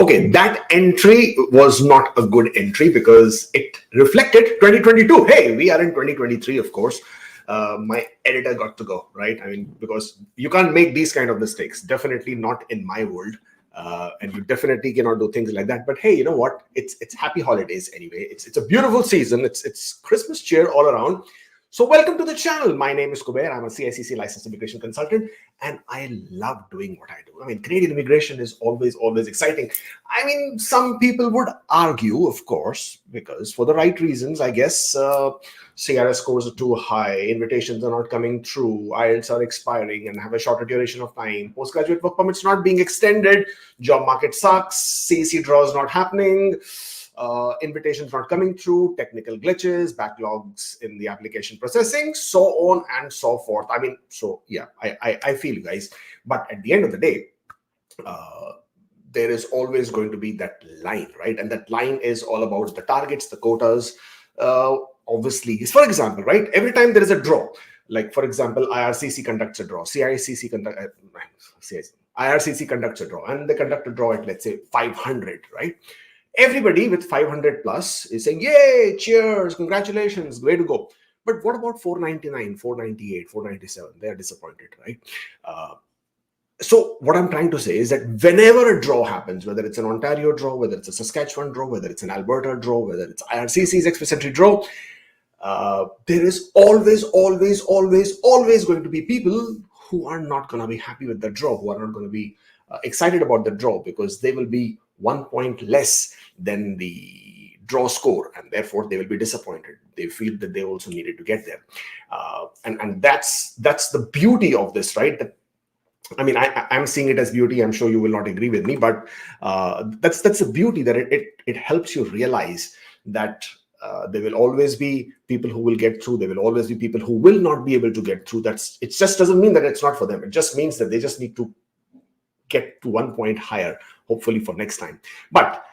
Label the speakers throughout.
Speaker 1: Okay, that entry was not a good entry because it reflected 2022. Hey, we are in 2023, of course. My editor got to go, right? I mean, because you can't make these kind of mistakes. Definitely not in my world. And you definitely cannot do things like that. But hey, you know what? It's happy holidays anyway. It's a beautiful season. It's Christmas cheer all around. So welcome to the channel. My name is Kubeir. I'm a CICC licensed immigration consultant, and I love doing what I do. I mean, Canadian immigration is always exciting. I mean, some people would argue, of course, because for the right reasons, I guess, CRS scores are too high, invitations are not coming through, IELTS are expiring and have a shorter duration of time, postgraduate work permits not being extended, job market sucks, CEC draws not happening, invitations not coming through, technical glitches, backlogs in the application processing, so on and so forth. I mean, so yeah, I feel you guys. But at the end of the day, there is always going to be that line, right? And that line is all about the targets, the quotas. Obviously, for example, right? Every time there is a draw, like for example, IRCC conducts a draw, IRCC conducts a draw, and they conduct a draw at, let's say, 500, right? Everybody with 500 plus is saying, yay, cheers, congratulations, way to go. But what about 499, 498, 497? They're disappointed, right? So what I'm trying to say is that whenever a draw happens, whether it's an Ontario draw, whether it's a Saskatchewan draw, whether it's an Alberta draw, whether it's IRCC's express entry draw, there is always going to be people who are not going to be happy with the draw, who are not going to be excited about the draw, because they will be 1 point less than the draw score, and therefore they will be disappointed. They feel that they also needed to get there, and that's the beauty of this, right? That, I mean, I'm seeing it as beauty. I'm sure you will not agree with me, but that's the beauty, that it helps you realize that there will always be people who will get through. There will always be people who will not be able to get through. It just doesn't mean that it's not for them. It just means that they just need to get to 1 point higher, hopefully for next time. But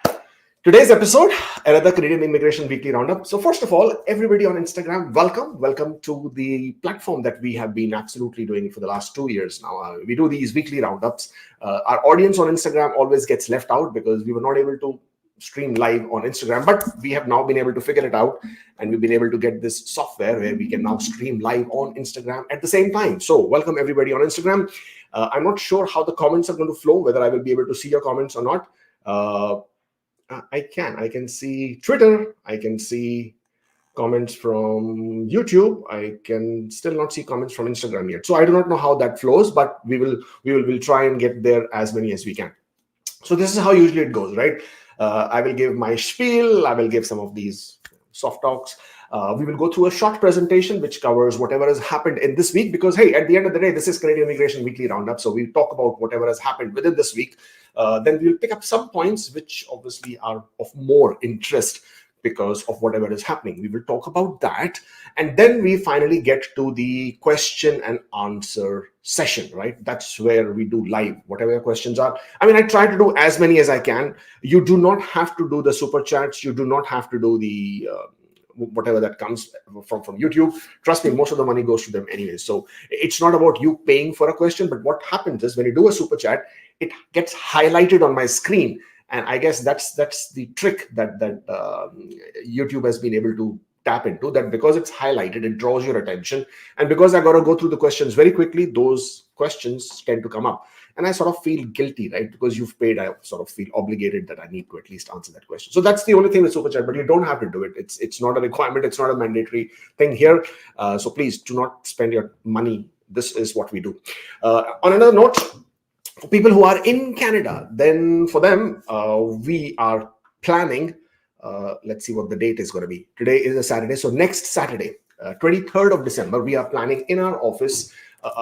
Speaker 1: today's episode, another Canadian Immigration Weekly Roundup. So first of all, everybody on Instagram, welcome to the platform that we have been absolutely doing for the last 2 years now. We do these weekly roundups. Our audience on Instagram always gets left out because we were not able to stream live on Instagram, but we have now been able to figure it out, and we've been able to get this software where we can now stream live on Instagram at the same time. So welcome everybody on Instagram. I'm not sure how the comments are going to flow, whether I will be able to see your comments or not. I can see Twitter, I can see comments from YouTube. I can still not see comments from Instagram yet. So I do not know how that flows, but we'll try and get there as many as we can. So this is how usually it goes, right? I will give my spiel, I will give some of these soft talks. We will go through a short presentation which covers whatever has happened in this week, because hey, at the end of the day, this is Canadian Immigration Weekly Roundup. So we'll talk about whatever has happened within this week. Then we'll pick up some points which obviously are of more interest because of whatever is happening. We will talk about that. And then we finally get to the question and answer session, right? That's where we do live, whatever your questions are. I mean, I try to do as many as I can. You do not have to do the super chats. You do not have to do the whatever that comes from YouTube. Trust me, most of the money goes to them anyway. So it's not about you paying for a question, but what happens is when you do a super chat, it gets highlighted on my screen. And I guess that's the trick that YouTube has been able to tap into, that because it's highlighted, it draws your attention. And because I got to go through the questions very quickly, those questions tend to come up. And I sort of feel guilty, right? Because you've paid, I sort of feel obligated that I need to at least answer that question. So that's the only thing with Super Chat, but you don't have to do it. It's not a requirement. It's not a mandatory thing here. So please do not spend your money. This is what we do. On another note, for people who are in Canada, then for them, we are planning, let's see what the date is going to be. Today is a Saturday. So next Saturday, 23rd of December, we are planning in our office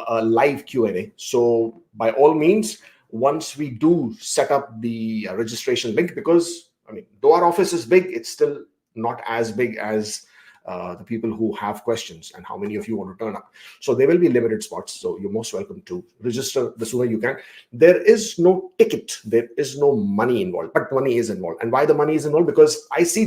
Speaker 1: a live Q&A. So by all means, once we do set up the registration link, because I mean, though our office is big, it's still not as big as the people who have questions and how many of you want to turn up. So there will be limited spots. So you're most welcome to register the sooner you can. There is no ticket. There is no money involved, but money is involved. And why the money is involved? Because I see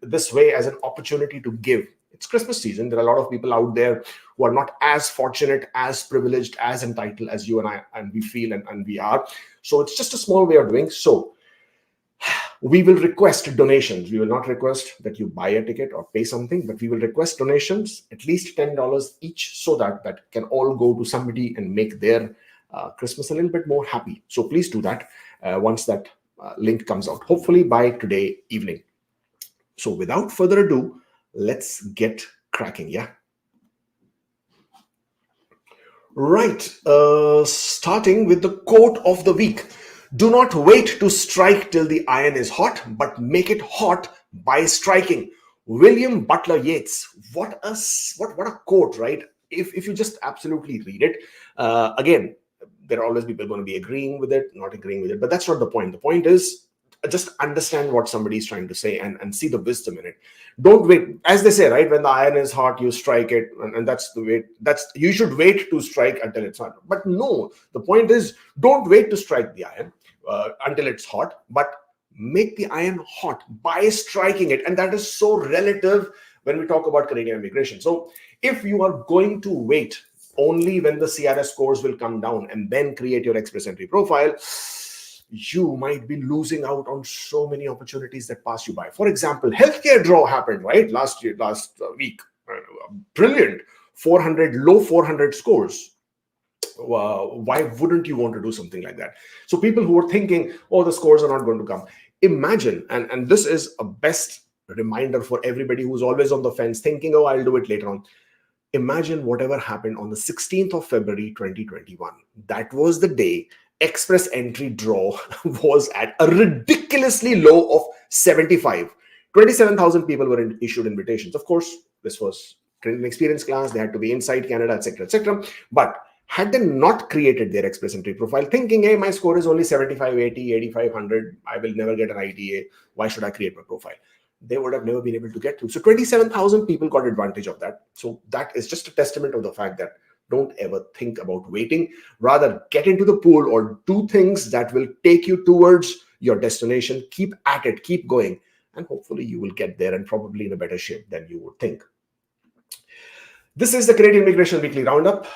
Speaker 1: this way as an opportunity to give. It's Christmas season. There are a lot of people out there who are not as fortunate, as privileged, as entitled as you and I, and we feel and we are. So it's just a small way of doing. So we will request donations. We will not request that you buy a ticket or pay something, but we will request donations, at least $10 each, so that can all go to somebody and make their Christmas a little bit more happy. So please do that once that link comes out, hopefully by today evening. So without further ado, let's get cracking. Yeah. Right. Starting with the quote of the week. Do not wait to strike till the iron is hot, but make it hot by striking. William Butler Yeats. What a quote, right? If you just absolutely read it, again, there are always people going to be agreeing with it, not agreeing with it, but that's not the point. The point is just understand what somebody is trying to say and see the wisdom in it. Don't wait, as they say, right? When the iron is hot, you strike it, and that's the way. You should wait to strike until it's hot. But no, the point is, don't wait to strike the iron until it's hot, but make the iron hot by striking it. And that is so relative when we talk about Canadian immigration. So if you are going to wait only when the CRS scores will come down and then create your express entry profile, you might be losing out on so many opportunities that pass you by. For example, healthcare draw happened, right? Last week. Brilliant. 400, low 400 scores. Why wouldn't you want to do something like that? So people who are thinking, oh, the scores are not going to come. Imagine, and this is a best reminder for everybody who's always on the fence thinking, oh, I'll do it later on. Imagine whatever happened on the 16th of February, 2021. That was the day express entry draw was at a ridiculously low of 75. 27,000 people were issued invitations. Of course, this was training experience class. They had to be inside Canada, etc., etc. But had they not created their express entry profile, thinking, hey, my score is only 75, 80, 8,500, I will never get an ITA. Why should I create my profile? They would have never been able to get to. So 27,000 people got advantage of that. So that is just a testament of the fact that don't ever think about waiting. Rather, get into the pool or do things that will take you towards your destination. Keep at it, keep going, and hopefully you will get there and probably in a better shape than you would think. This is the Canadian Immigration Weekly Roundup.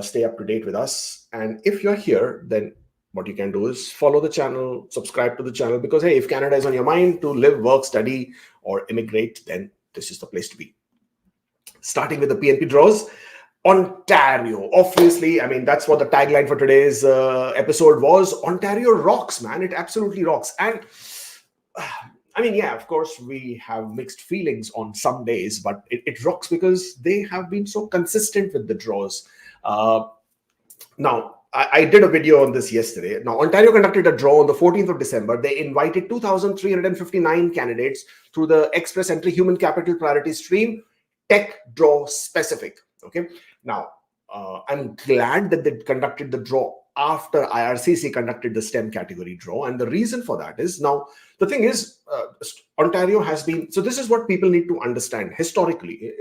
Speaker 1: Stay up to date with us. And if you're here, then what you can do is follow the channel, subscribe to the channel, because, hey, if Canada is on your mind to live, work, study, or immigrate, then this is the place to be. Starting with the PNP draws. Ontario, obviously, I mean, that's what the tagline for today's episode was. Ontario rocks, man. It absolutely rocks. And I mean, yeah, of course, we have mixed feelings on some days, but it rocks because they have been so consistent with the draws. Now, I did a video on this yesterday. Now, Ontario conducted a draw on the 14th of December. They invited 2,359 candidates through the Express Entry Human Capital Priority Stream, Tech Draw Specific. Okay. Now, I'm glad that they conducted the draw after IRCC conducted the STEM category draw. And the reason for that is, now, the thing is, Ontario has been, so this is what people need to understand historically.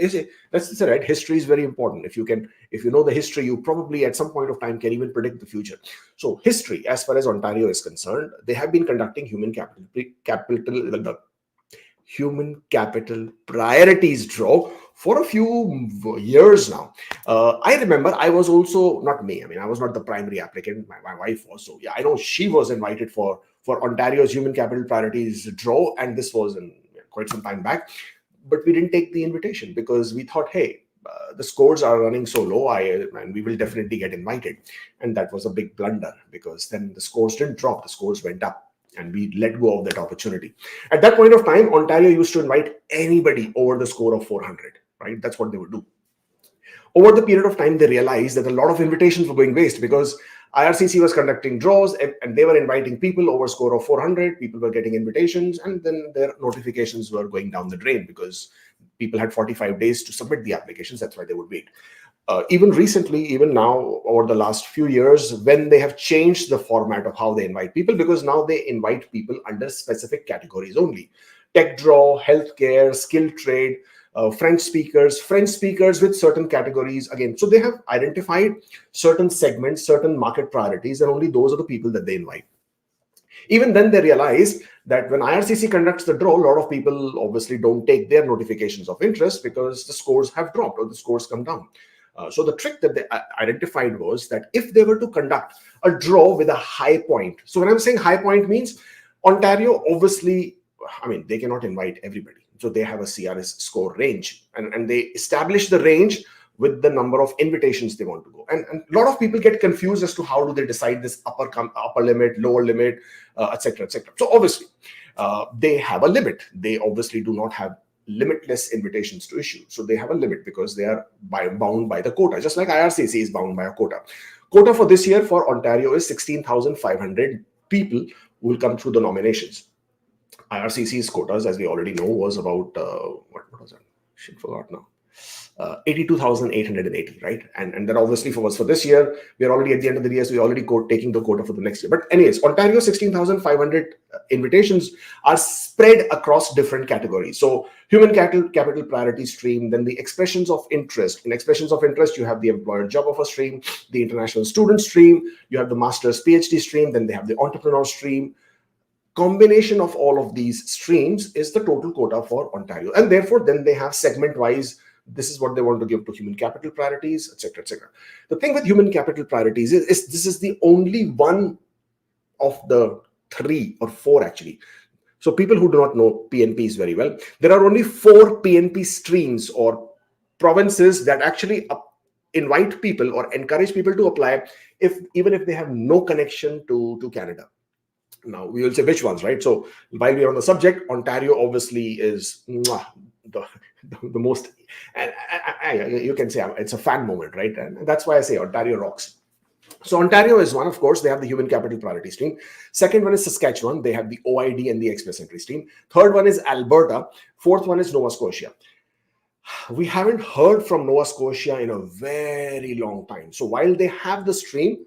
Speaker 1: That's right. History is very important. If you know the history, you probably at some point of time can even predict the future. So history, as far as Ontario is concerned, they have been conducting human capital priorities draw for a few years now. I remember I was also, not me, I mean, I was not the primary applicant, my wife was. So yeah, I know she was invited for Ontario's human capital priorities draw, and this was in quite some time back, but we didn't take the invitation because we thought, hey, the scores are running so low, and we will definitely get invited. And that was a big blunder, because then the scores didn't drop, the scores went up, and we let go of that opportunity. At that point of time, Ontario used to invite anybody over the score of 400, right? That's what they would do. Over the period of time, they realized that a lot of invitations were going waste because IRCC was conducting draws and they were inviting people over score of 400. People were getting invitations, and then their notifications were going down the drain because people had 45 days to submit the applications. That's why they would wait. Even recently, even now, over the last few years, when they have changed the format of how they invite people, because now they invite people under specific categories only. Tech draw, healthcare, skilled trade, French speakers with certain categories again. So they have identified certain segments, certain market priorities, and only those are the people that they invite. Even then, they realize that when IRCC conducts the draw, a lot of people obviously don't take their notifications of interest because the scores have dropped or the scores come down. So the trick that they identified was that if they were to conduct a draw with a high point, so when I'm saying high point means Ontario, obviously, I mean, they cannot invite everybody. So they have a CRS score range, and they establish the range with the number of invitations they want to go. And a lot of people get confused as to how do they decide this upper limit, lower limit, etc., etc. So obviously, they have a limit. They obviously do not have limitless invitations to issue. So they have a limit because they are bound by the quota, just like IRCC is bound by a quota. Quota for this year for Ontario is 16,500 people who will come through the nominations. IRCC's quotas, as we already know, was about, what was that? Shit, forgot now. 82,880, right? And then obviously for this year, we are already at the end of the year, so we're already taking the quota for the next year. But anyways, Ontario 16,500 invitations are spread across different categories. So human capital priority stream, then the expressions of interest. In expressions of interest, you have the employer job offer stream, the international student stream, you have the master's PhD stream, then they have the entrepreneur stream. Combination of all of these streams is the total quota for Ontario. And therefore, then they have segment-wise, this is what they want to give to human capital priorities, etc., etc. The thing with human capital priorities is this is the only one of the 3 or 4 actually. So people who do not know PNPs very well, there are only 4 PNP streams or provinces that actually invite people or encourage people to apply even if they have no connection to Canada. Now, we will say which ones, right? So while we are on the subject, Ontario obviously is the most, and you can say it's a fan moment, right? And that's why I say Ontario rocks. So Ontario is one, of course, they have the human capital priority stream. Second one is Saskatchewan. They have the OID and the express entry stream. Third one is Alberta. Fourth one is Nova Scotia. We haven't heard from Nova Scotia in a very long time. So while they have the stream,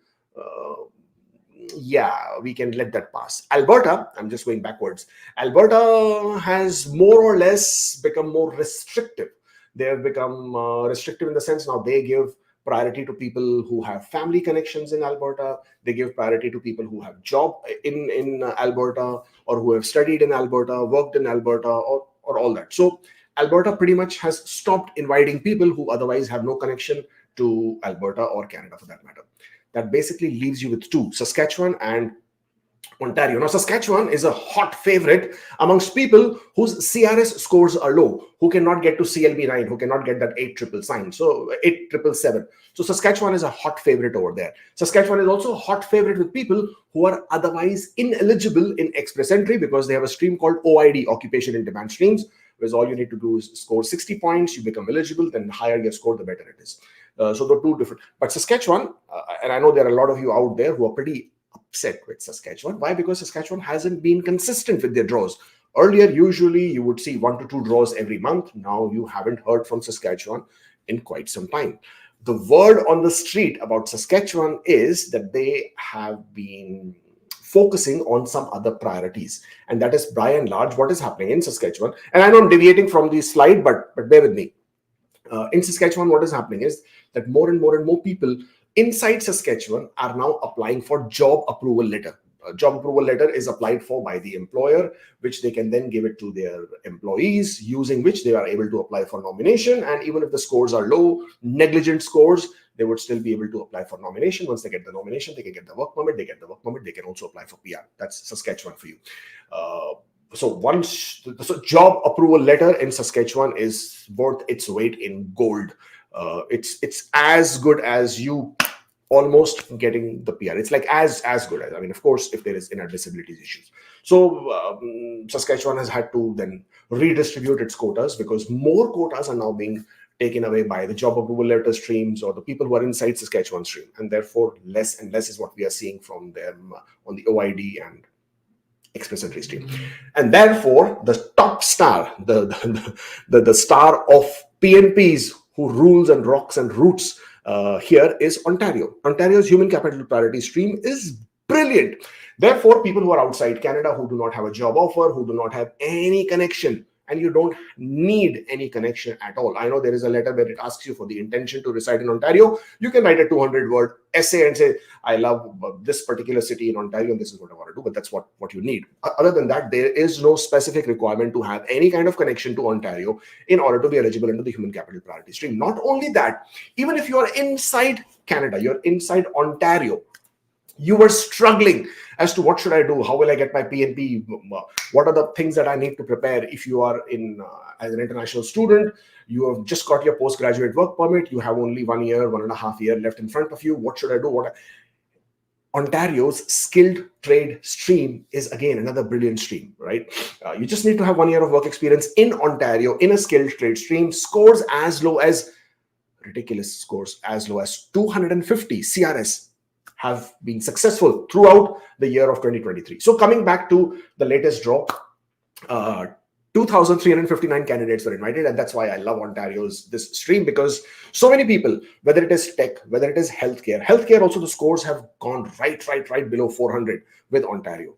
Speaker 1: yeah, we can let that pass. Alberta, I'm just going backwards. Alberta has more or less become more restrictive. They have become restrictive in the sense now they give priority to people who have family connections in Alberta. They give priority to people who have job in Alberta or who have studied in Alberta, worked in Alberta, or all that. So Alberta pretty much has stopped inviting people who otherwise have no connection to Alberta or Canada for that matter. That basically leaves you with 2, Saskatchewan and Ontario. Now, Saskatchewan is a hot favorite amongst people whose CRS scores are low, who cannot get to CLB9, who cannot get that 8 sign, so 8,777. So Saskatchewan is a hot favorite over there. Saskatchewan is also a hot favorite with people who are otherwise ineligible in express entry because they have a stream called OID, Occupation in Demand Streams, whereas all you need to do is score 60 points, you become eligible, then the higher your score, the better it is. So the 2 different, but Saskatchewan, and I know there are a lot of you out there who are pretty upset with Saskatchewan. Why? Because Saskatchewan hasn't been consistent with their draws. Earlier, usually you would see 1 to 2 draws every month. Now you haven't heard from Saskatchewan in quite some time. The word on the street about Saskatchewan is that they have been focusing on some other priorities. And that is by and large what is happening in Saskatchewan. And I know I'm deviating from the slide, but bear with me. In Saskatchewan, what is happening is that more and more people inside Saskatchewan are now applying for job approval letter. A job approval letter is applied for by the employer, which they can then give it to their employees, using which they are able to apply for nomination. And even if the scores are low, negligent scores, they would still be able to apply for nomination. Once they get the nomination, they can get the work permit. They get the work permit, they can also apply for PR. That's Saskatchewan for you. So job approval letter in Saskatchewan is worth its weight in gold. It's as good as you almost getting the PR. It's like as good as, I mean, of course, if there is inadmissibility issues. So Saskatchewan has had to then redistribute its quotas because more quotas are now being taken away by the job approval letter streams or the people who are inside Saskatchewan stream. And therefore, less and less is what we are seeing from them on the OID and express entry stream. And therefore, the top star, the star of PNPs who rules and rocks and roots here is Ontario. Ontario's human capital priority stream is brilliant. Therefore, people who are outside Canada, who do not have a job offer, who do not have any connection, and you don't need any connection at all. I know there is a letter where it asks you for the intention to reside in Ontario. You can write a 200-word essay and say, I love this particular city in Ontario and this is what I want to do, but that's what you need. Other than that, there is no specific requirement to have any kind of connection to Ontario in order to be eligible under the Human Capital Priority Stream. Not only that, even if you are inside Canada, you're inside Ontario, you were struggling as to what should I do? How will I get my PNP? What are the things that I need to prepare? If you are in as an international student, you have just got your postgraduate work permit, you have only 1 year, 1.5 years left in front of you. What should I do? Ontario's skilled trade stream is again another brilliant stream, right? You just need to have 1 year of work experience in Ontario in a skilled trade stream. Scores as low as, ridiculous scores, as low as 250 CRS have been successful throughout the year of 2023. So coming back to the latest draw, 2,359 candidates were invited, and that's why I love Ontario's this stream, because so many people, whether it is tech, whether it is healthcare also the scores have gone right below 400 with Ontario.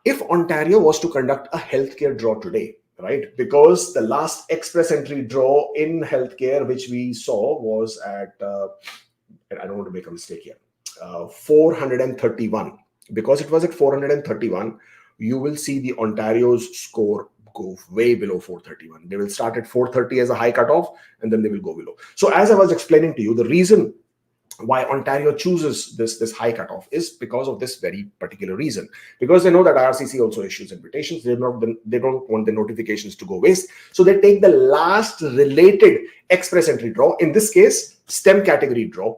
Speaker 1: If Ontario was to conduct a healthcare draw today, right, because the last express entry draw in healthcare which we saw was at I don't want to make a mistake here, 431. Because it was at 431, you will see the Ontario's score go way below 431. They will start at 430 as a high cutoff, and then they will go below. So as I was explaining to you, the reason why Ontario chooses this high cutoff is because of this very particular reason. Because they know that IRCC also issues invitations. They don't want the notifications to go waste. So they take the last related express entry draw, in this case, STEM category draw,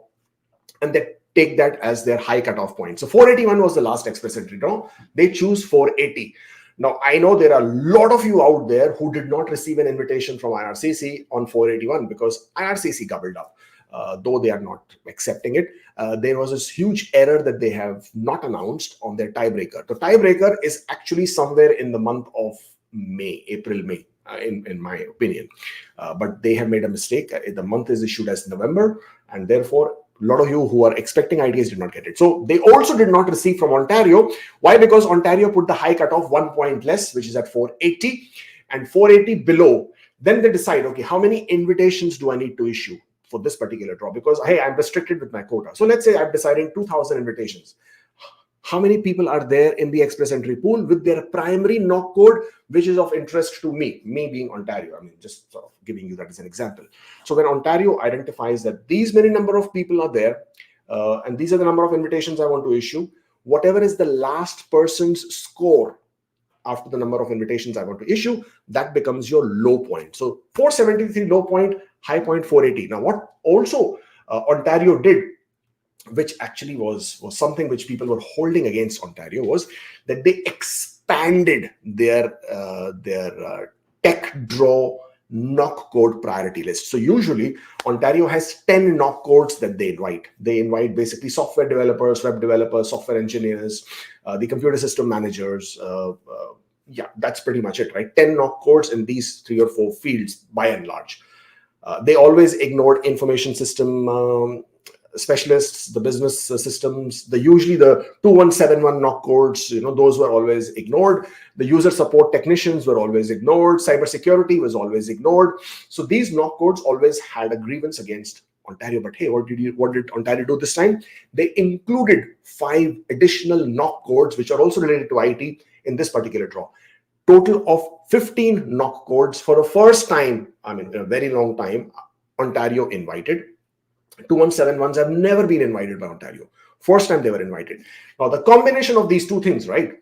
Speaker 1: and they take that as their high cutoff point. So 481 was the last express entry draw. They choose 480. Now, I know there are a lot of you out there who did not receive an invitation from IRCC on 481 because IRCC gobbled up. Though they are not accepting it, there was this huge error that they have not announced on their tiebreaker. The tiebreaker is actually somewhere in the month of May, April, May, in my opinion. But they have made a mistake. The month is issued as November, and therefore, a lot of you who are expecting ITs did not get it. So they also did not receive from Ontario. Why? Because Ontario put the high cutoff 1 point less, which is at 480, and 480 below. Then they decide, okay, how many invitations do I need to issue for this particular draw? Because, hey, I'm restricted with my quota. So let's say I'm deciding 2,000 invitations. How many people are there in the express entry pool with their primary NOC code, which is of interest to me being Ontario? I mean, just sort of giving you that as an example. So when Ontario identifies that these many number of people are there, and these are the number of invitations I want to issue, whatever is the last person's score after the number of invitations I want to issue, that becomes your low point. So 473 low point, high point 480. Now, what also Ontario did, which actually was something which people were holding against Ontario, was that they expanded their tech draw NOC code priority list. So usually Ontario has 10 NOC codes that they invite. They invite basically software developers, web developers, software engineers, the computer system managers. Yeah, that's pretty much it, right? 10 NOC codes in these 3 or 4 fields by and large. They always ignored information system specialists, the business systems, usually the 2171 NOC codes, those were always ignored. The user support technicians were always ignored. Cybersecurity was always ignored. So these NOC codes always had a grievance against Ontario. But hey, what did Ontario do this time? They included 5 additional NOC codes, which are also related to IT in this particular draw. Total of 15 NOC codes for the first time, in a very long time, Ontario invited. 2171s have never been invited by Ontario. First time they were invited. Now, the combination of these two things, right?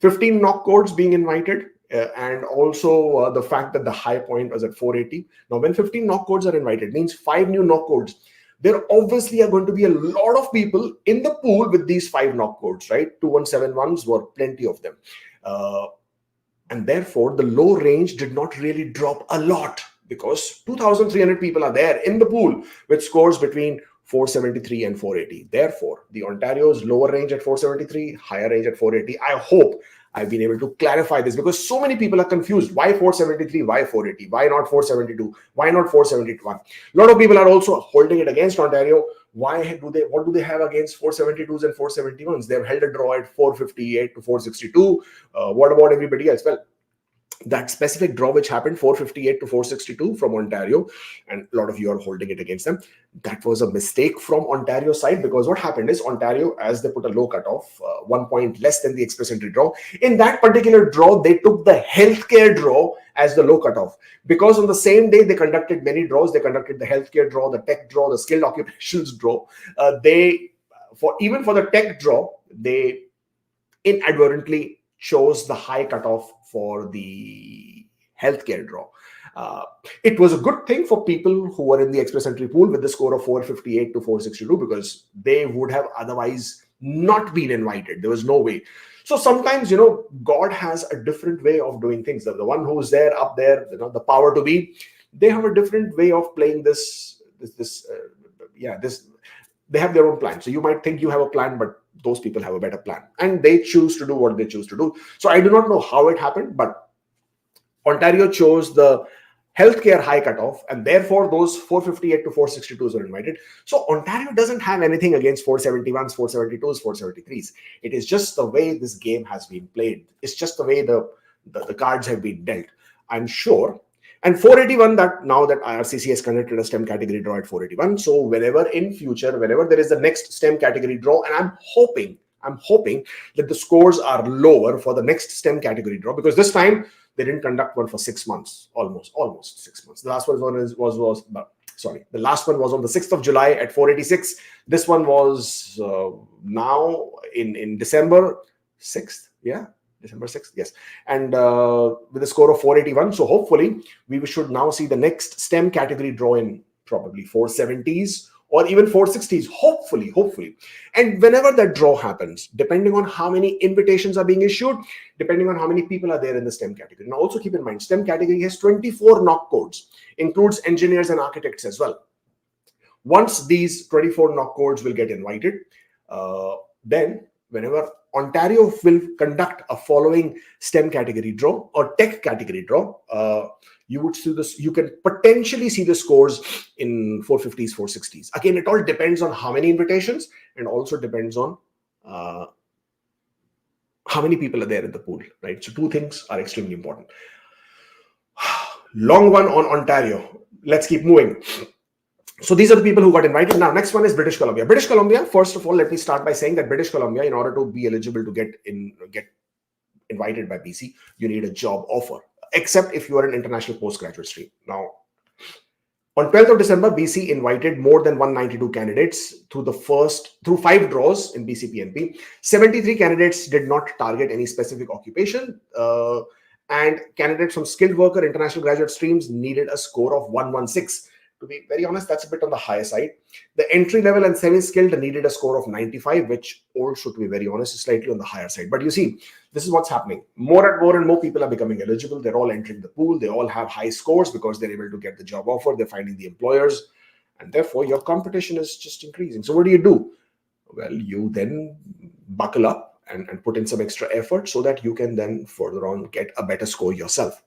Speaker 1: 15 NOC codes being invited, and also the fact that the high point was at 480. Now, when 15 NOC codes are invited, means 5 new NOC codes. There obviously are going to be a lot of people in the pool with these 5 NOC codes, right? 2171s were plenty of them. And therefore, the low range did not really drop a lot, because 2,300 people are there in the pool with scores between 473 and 480. Therefore, the Ontario's lower range at 473, higher range at 480. I hope I've been able to clarify this, because so many people are confused. Why 473? Why 480? Why not 472? Why not 471? A lot of people are also holding it against Ontario. What do they have against 472s and 471s? They've held a draw at 458 to 462. What about everybody else? Well, that specific draw which happened 458 to 462 from Ontario, and a lot of you are holding it against them. That was a mistake from Ontario side, because what happened is Ontario, as they put a low cutoff, 1 point less than the express entry draw, in that particular draw they took the healthcare draw as the low cutoff, because on the same day they conducted many draws. They conducted the healthcare draw, the tech draw, the skilled occupations draw. Even for the tech draw, they inadvertently chose the high cutoff for the healthcare draw. It was a good thing for people who were in the express entry pool with the score of 458 to 462, because they would have otherwise not been invited. There was no way. So sometimes, God has a different way of doing things. The one who's there up there, the power to be, they have a different way of playing this. They have their own plan. So you might think you have a plan, but those people have a better plan, and they choose to do what they choose to do. So I do not know how it happened, but Ontario chose the healthcare high cutoff, and therefore those 458 to 462s were invited. So Ontario doesn't have anything against 471s, 472s, 473s. It is just the way this game has been played. It's just the way the cards have been dealt, I'm sure. And 481, that now that IRCC has conducted a STEM category draw at 481. So whenever in future, whenever there is the next STEM category draw, and I'm hoping that the scores are lower for the next STEM category draw, because this time they didn't conduct one for 6 months, almost 6 months. The last one the last one was on the 6th of July at 486. This one was now in December 6th. Yeah. December 6th, yes, and with a score of 481. So hopefully we should now see the next STEM category draw in probably 470s or even 460s, hopefully. And whenever that draw happens, depending on how many invitations are being issued, depending on how many people are there in the STEM category. Now also keep in mind, STEM category has 24 NOC codes, includes engineers and architects as well. Once these 24 NOC codes will get invited, then whenever Ontario will conduct a following STEM category draw or tech category draw, you would see this. You can potentially see the scores in 450s, 460s. Again, it all depends on how many invitations, and also depends on how many people are there in the pool, right? So two things are extremely important. Long one on Ontario. Let's keep moving. So these are the people who got invited. Now, next one is British Columbia. British Columbia, first of all, let me start by saying that British Columbia, in order to be eligible to get invited by BC, you need a job offer, except if you are an international postgraduate stream. Now, on 12th of December, BC invited more than 192 candidates through 5 draws in BC PNP. 73 candidates did not target any specific occupation, and candidates from skilled worker international graduate streams needed a score of 116. To be very honest, that's a bit on the higher side. The entry level and semi-skilled needed a score of 95, which also, to be very honest, is slightly on the higher side. But you see, this is what's happening. More and more people are becoming eligible. They're all entering the pool. They all have high scores because they're able to get the job offer. They're finding the employers. And therefore, your competition is just increasing. So what do? Well, you then buckle up and put in some extra effort so that you can then further on get a better score yourself.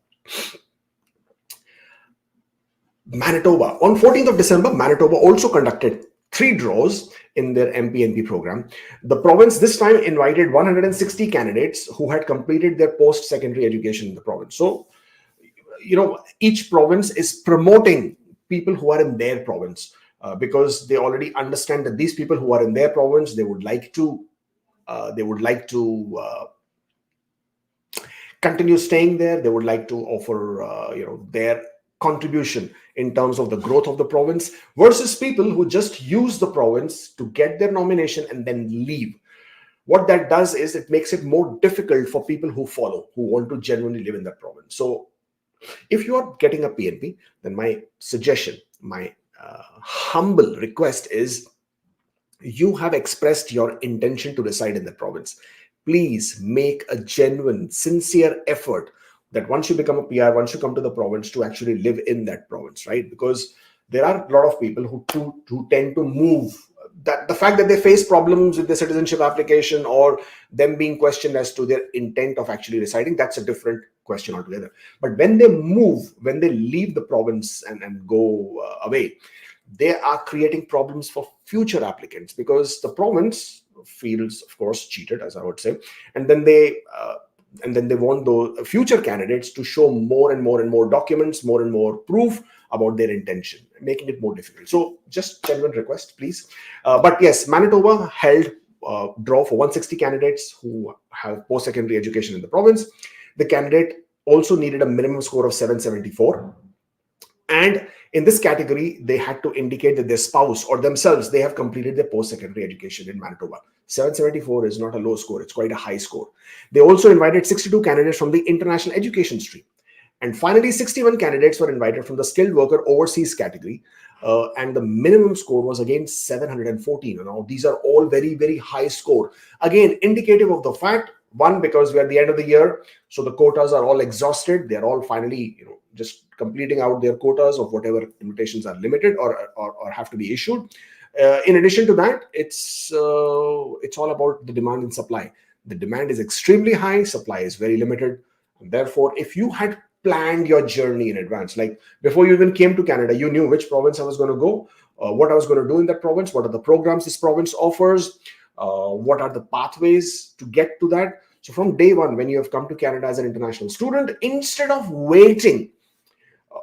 Speaker 1: Manitoba. On 14th of December, Manitoba also conducted 3 draws in their MPNP program. The province this time invited 160 candidates who had completed their post-secondary education in the province. So, each province is promoting people who are in their province because they already understand that these people who are in their province, they would like to continue staying there. They would like to offer, their contribution in terms of the growth of the province, versus people who just use the province to get their nomination and then leave. What that does is it makes it more difficult for people who follow, who want to genuinely live in that province. So if you are getting a PNP, then my suggestion, my humble request is, you have expressed your intention to reside in the province. Please make a genuine, sincere effort that once you become a PR, once you come to the province, to actually live in that province, right? Because there are a lot of people who tend to move. That the fact that they face problems with their citizenship application or them being questioned as to their intent of actually residing, that's a different question altogether. But when they move, when they leave the province and go away, they are creating problems for future applicants, because the province feels, of course, cheated, as I would say, and then they and then they want those future candidates to show more and more documents, more and more proof about their intention, making it more difficult. So just genuine request, please. But yes, Manitoba held draw for 160 candidates who have post-secondary education in the province. The candidate also needed a minimum score of 774. And in this category, they had to indicate that their spouse or themselves, they have completed their post-secondary education in Manitoba. 774 is not a low score, it's quite a high score. They also invited 62 candidates from the international education stream. And finally, 61 candidates were invited from the skilled worker overseas category. And the minimum score was again 714. Now, these are all very, very high score. Again, indicative of the fact, one, because we're at the end of the year, so the quotas are all exhausted. They're all finally, just completing out their quotas of whatever invitations are limited or have to be issued. In addition to that, it's all about the demand and supply. The demand is extremely high, supply is very limited. And therefore, if you had planned your journey in advance, like before you even came to Canada, you knew which province I was going to go, what I was going to do in that province, what are the programs this province offers, what are the pathways to get to that. So from day one, when you have come to Canada as an international student, instead of waiting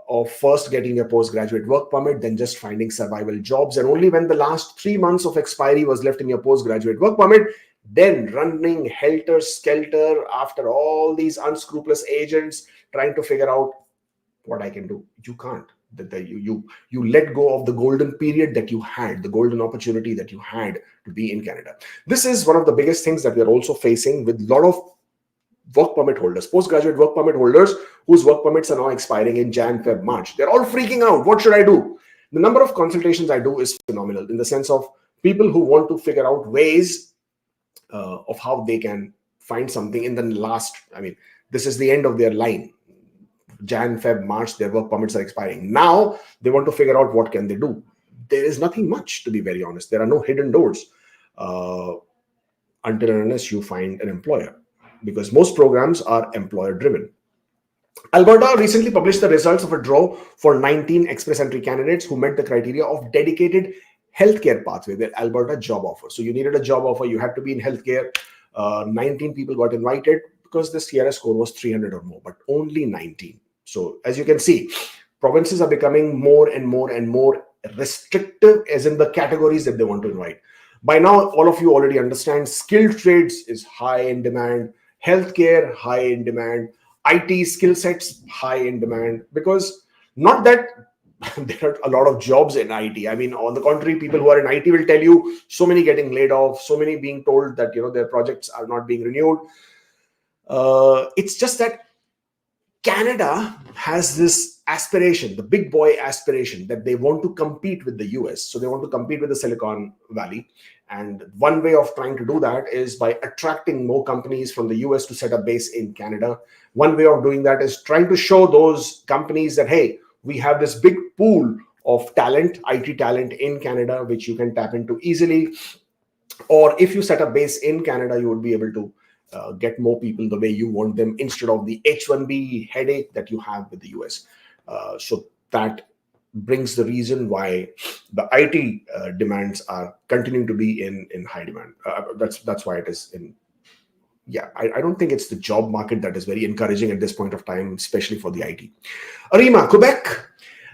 Speaker 1: of first getting your postgraduate work permit, then just finding survival jobs, and only when the last 3 months of expiry was left in your postgraduate work permit, then running helter-skelter after all these unscrupulous agents trying to figure out what I can do. You can't. You let go of the golden period that you had, the golden opportunity that you had to be in Canada. This is one of the biggest things that we are also facing with a lot of work permit holders, postgraduate work permit holders whose work permits are now expiring in Jan, Feb, March. They're all freaking out. What should I do? The number of consultations I do is phenomenal, in the sense of people who want to figure out ways of how they can find something in the last, this is the end of their line. Jan, Feb, March, their work permits are expiring. Now they want to figure out what can they do. There is nothing much, to be very honest. There are no hidden doors until and unless you find an employer, because most programs are employer driven. Alberta recently published the results of a draw for 19 express entry candidates who met the criteria of dedicated healthcare pathway, the Alberta job offer. So you needed a job offer, you had to be in healthcare. 19 people got invited because the CRS score was 300 or more, but only 19. So as you can see, provinces are becoming more and more restrictive, as in the categories that they want to invite. By now, all of you already understand skilled trades is high in demand, healthcare high in demand, IT skill sets high in demand, because not that there are a lot of jobs in IT. On the contrary, people who are in IT will tell you so many getting laid off, so many being told that their projects are not being renewed. It's just that Canada has this aspiration, the big boy aspiration, that they want to compete with the US. So they want to compete with the Silicon Valley. And one way of trying to do that is by attracting more companies from the US to set up base in Canada. One way of doing that is trying to show those companies that, hey, we have this big pool of talent, IT talent in Canada, which you can tap into easily. Or if you set up base in Canada, you would be able to get more people the way you want them, instead of the H-1B headache that you have with the US. So that brings the reason why the IT demands are continuing to be in high demand. That's why it is in. Yeah, I don't think it's the job market that is very encouraging at this point of time, especially for the IT. Arima, Quebec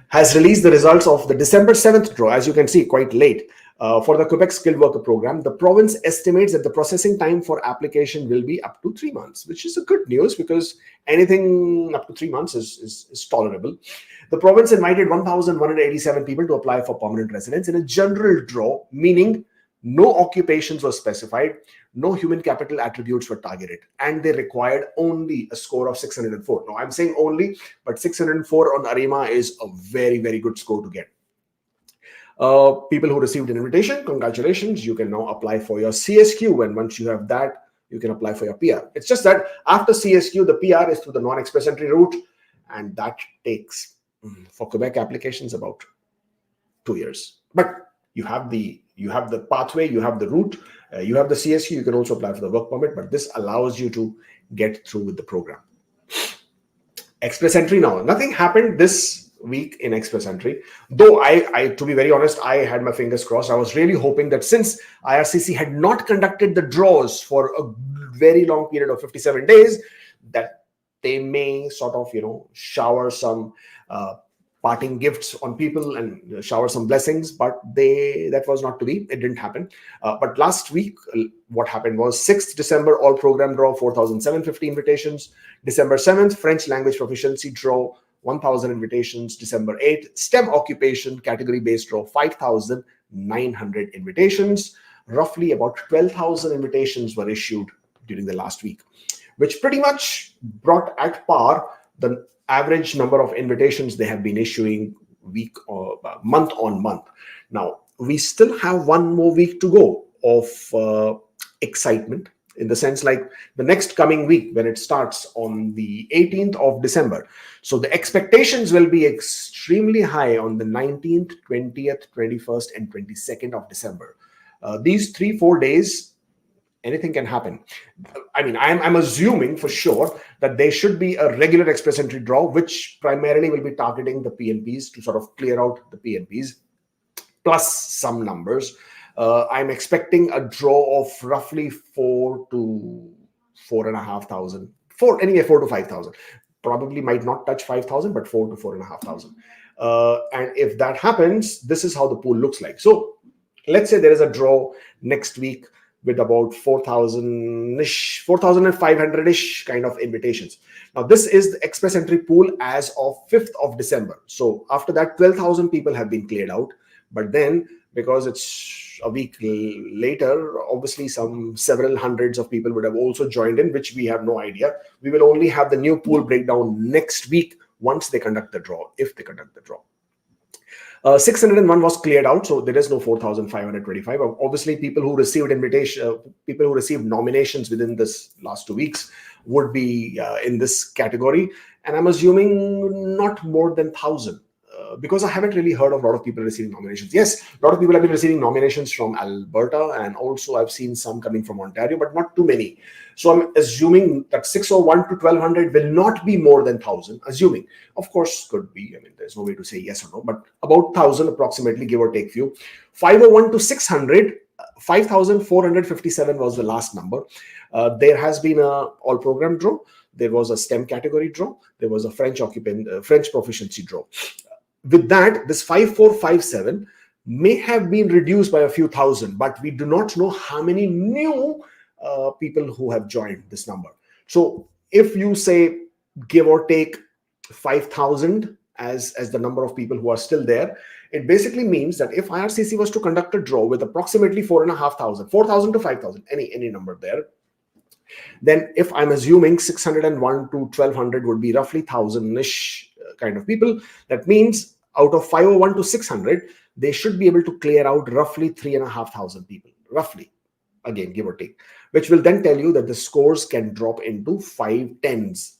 Speaker 1: has released the results of the December 7th draw, as you can see, quite late. For the Quebec Skilled Worker Program, the province estimates that the processing time for application will be up to 3 months, which is a good news, because anything up to 3 months is tolerable. The province invited 1,187 people to apply for permanent residence in a general draw, meaning no occupations were specified, no human capital attributes were targeted, and they required only a score of 604. Now, I'm saying only, but 604 on Arima is a very, very good score to get. People who received an invitation, congratulations, you can now apply for your CSQ, and once you have that, you can apply for your PR. It's just that after CSQ, the PR is through the non-express entry route, and that takes, for Quebec applications, about 2 years. But you have the pathway, you have the route, you have the CSQ, you can also apply for the work permit, but this allows you to get through with the program. Express entry now. Nothing happened this week in express entry, though I to be very honest, I had my fingers crossed. I was really hoping that since IRCC had not conducted the draws for a very long period of 57 days, that they may sort of, shower some parting gifts on people and shower some blessings, but that was not to be. It didn't happen. But last week, what happened was 6th December, all program draw, 4,750 invitations. December 7th, French language proficiency draw, 1,000 invitations. December 8th, STEM occupation category-based draw, 5,900 invitations. Roughly about 12,000 invitations were issued during the last week, which pretty much brought at par the average number of invitations they have been issuing week or month on month. Now, we still have one more week to go of excitement, in the sense like the next coming week when it starts on the 18th of December. So the expectations will be extremely high on the 19th, 20th, 21st, and 22nd of December. These 3-4 days, anything can happen. I mean, I'm assuming for sure that there should be a regular express entry draw, which primarily will be targeting the PNPs to sort of clear out the PNPs, plus some numbers. I'm expecting a draw of roughly 4 to 4,500, anyway, 4 to 5,000. Probably might not touch 5,000, but 4 to 4,500. And if that happens, this is how the pool looks like. So let's say there is a draw next week with about 4,000-ish, 4,500-ish kind of invitations. Now, this is the express entry pool as of 5th of December. So after that, 12,000 people have been cleared out. But then, because it's a week later, obviously several hundreds of people would have also joined in, which we have no idea. We will only have the new pool breakdown next week once they conduct the draw, if they conduct the draw. 601 was cleared out, so there is no 4,525. Obviously, people who received nominations within this last 2 weeks would be in this category, and I'm assuming not more than 1,000. Because I haven't really heard of a lot of people receiving nominations. Yes, a lot of people have been receiving nominations from Alberta, and also I've seen some coming from Ontario, but not too many. So I'm assuming that 601 to 1,200 will not be more than 1,000, assuming. Of course, could be. I mean, there's no way to say yes or no, but about 1,000 approximately, give or take few. 501 to 600, 5,457 was the last number. There has been a all program draw. There was a STEM category draw. There was a French proficiency draw. With that, this 5,457 may have been reduced by a few thousand, but we do not know how many new people who have joined this number. So if you say, give or take 5,000 as the number of people who are still there, it basically means that if IRCC was to conduct a draw with approximately 4,500, 4,000 to 5,000, any number there, then if I'm assuming 601 to 1,200 would be roughly 1,000-ish kind of people, that means out of 501 to 600, they should be able to clear out roughly 3,500 people, roughly, again, give or take, which will then tell you that the scores can drop into 510s,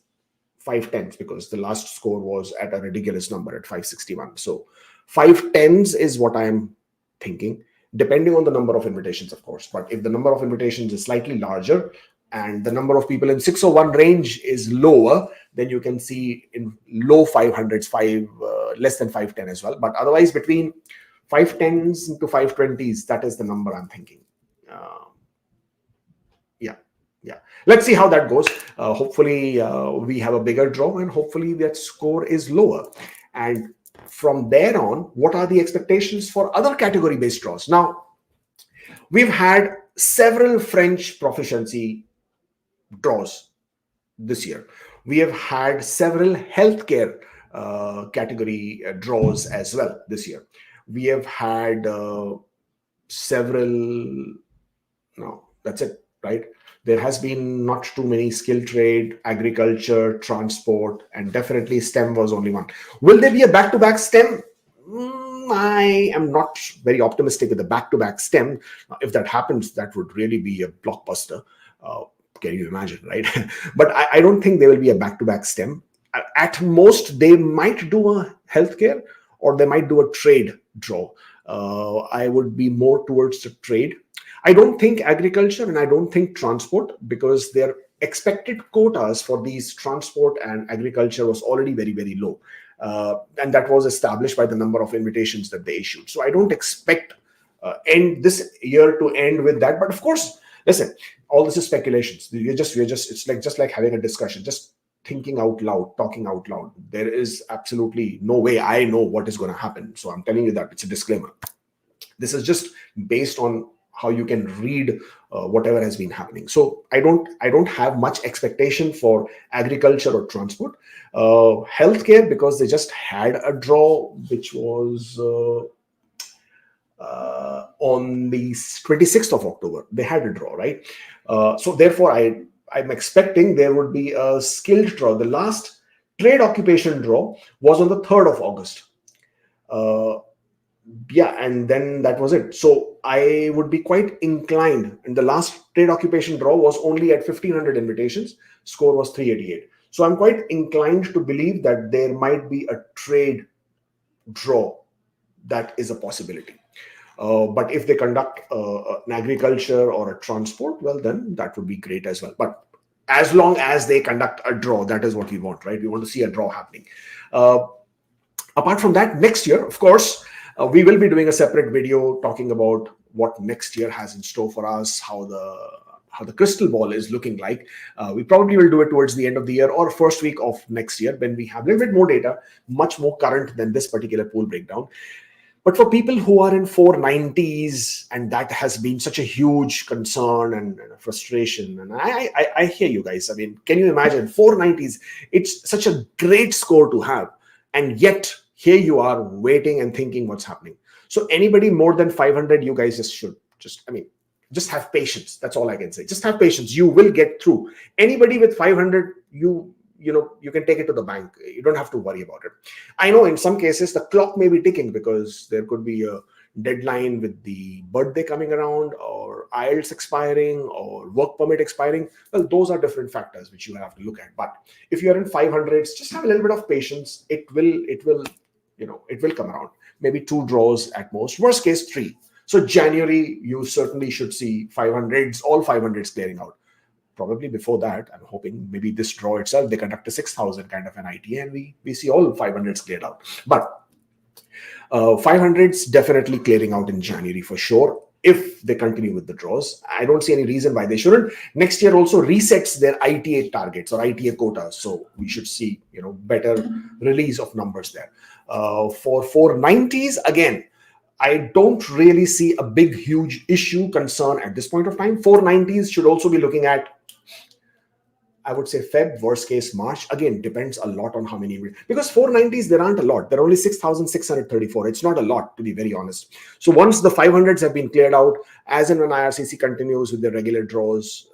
Speaker 1: because the last score was at a ridiculous number at 561. So 510s is what I'm thinking, depending on the number of invitations, of course. But if the number of invitations is slightly larger and the number of people in 601 range is lower, then you can see in low 500s, less than 510 as well. But otherwise, between 510s to 520s, that is the number I'm thinking. Yeah. Let's see how that goes. Hopefully, we have a bigger draw, and hopefully that score is lower. And from there on, what are the expectations for other category-based draws? Now, we've had several French proficiency draws this year. We have had several healthcare category draws as well this year. We have had several, no, that's it, right? There has been not too many skill trade, agriculture, transport, and definitely STEM was only one. Will there be a back-to-back STEM? I am not very optimistic with the back-to-back STEM. If that happens, that would really be a blockbuster. Can you imagine, right? But I don't think there will be a back-to-back STEM. At most, they might do a healthcare or they might do a trade draw. I would be more towards the trade. I don't think agriculture and I don't think transport, because their expected quotas for these transport and agriculture was already very, very low. And that was established by the number of invitations that they issued. So I don't expect this year to end with that. But of course, listen, all this is speculations. We're just it's like just like having a discussion, just thinking out loud, talking out loud. There is absolutely no way I know what is going to happen. So I'm telling you that it's a disclaimer. This is just based on how you can read whatever has been happening. So I don't have much expectation for agriculture or transport. Healthcare, because they just had a draw, which was on the 26th of October. They had a draw, right? So therefore, I'm expecting there would be a skilled draw. The last trade occupation draw was on the 3rd of August. Yeah, and then that was it. So I would be quite inclined. And the last trade occupation draw was only at 1,500 invitations. Score was 388. So I'm quite inclined to believe that there might be a trade draw. That is a possibility. But if they conduct an agriculture or a transport, well, then that would be great as well. But as long as they conduct a draw, that is what we want, right? We want to see a draw happening. Apart from that, next year, of course, we will be doing a separate video talking about what next year has in store for us, how the crystal ball is looking like. We probably will do it towards the end of the year or first week of next year when we have a little bit more data, much more current than this particular pool breakdown. But for people who are in 490s, and that has been such a huge concern and frustration, and I hear you guys. I mean, can you imagine 490s? It's such a great score to have, and yet here you are waiting and thinking what's happening. So anybody more than 500, you guys just have patience. That's all I can say. Just have patience. You will get through. Anybody with 500, you can take it to the bank. You don't have to worry about it. I know in some cases the clock may be ticking because there could be a deadline with the birthday coming around, or IELTS expiring, or work permit expiring. Well, those are different factors which you have to look at. But if you're in 500s, just have a little bit of patience. It will come around. Maybe 2 draws at most. Worst case 3. So January, you certainly should see 500s, all 500s clearing out. Probably before that, I'm hoping maybe this draw itself, they conduct a 6,000 kind of an ITA, and we see all 500s cleared out. But 500s definitely clearing out in January for sure, if they continue with the draws. I don't see any reason why they shouldn't. Next year also resets their ITA targets or ITA quotas, so we should see better release of numbers there. For 490s, again, I don't really see a big, huge issue, concern at this point of time. 490s should also be looking at, I would say, Feb, worst case March. Again, depends a lot on how many, because 490s, there aren't a lot. There are only 6,634. It's not a lot, to be very honest. So once the 500s have been cleared out, as and when IRCC continues with the regular draws,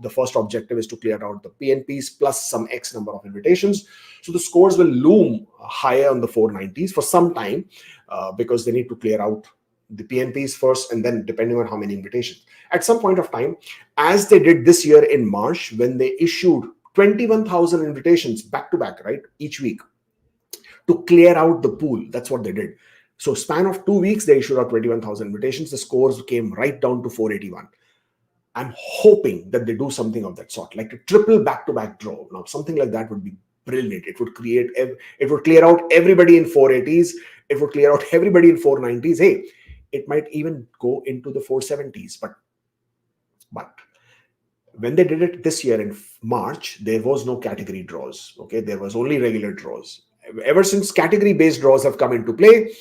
Speaker 1: the first objective is to clear out the PNPs plus some X number of invitations. So the scores will loom higher on the 490s for some time because they need to clear out the PNPs first, and then depending on how many invitations. At some point of time, as they did this year in March, when they issued 21,000 invitations back to back, right, each week to clear out the pool. That's what they did. So span of 2 weeks, they issued out 21,000 invitations. The scores came right down to 481. I'm hoping that they do something of that sort, like a triple back-to-back draw. Now, something like that would be brilliant. It would clear out everybody in 480s. It would clear out everybody in 490s. Hey, it might even go into the 470s. But when they did it this year in March, there was no category draws. Okay, there was only regular draws. Ever since category-based draws have come into play,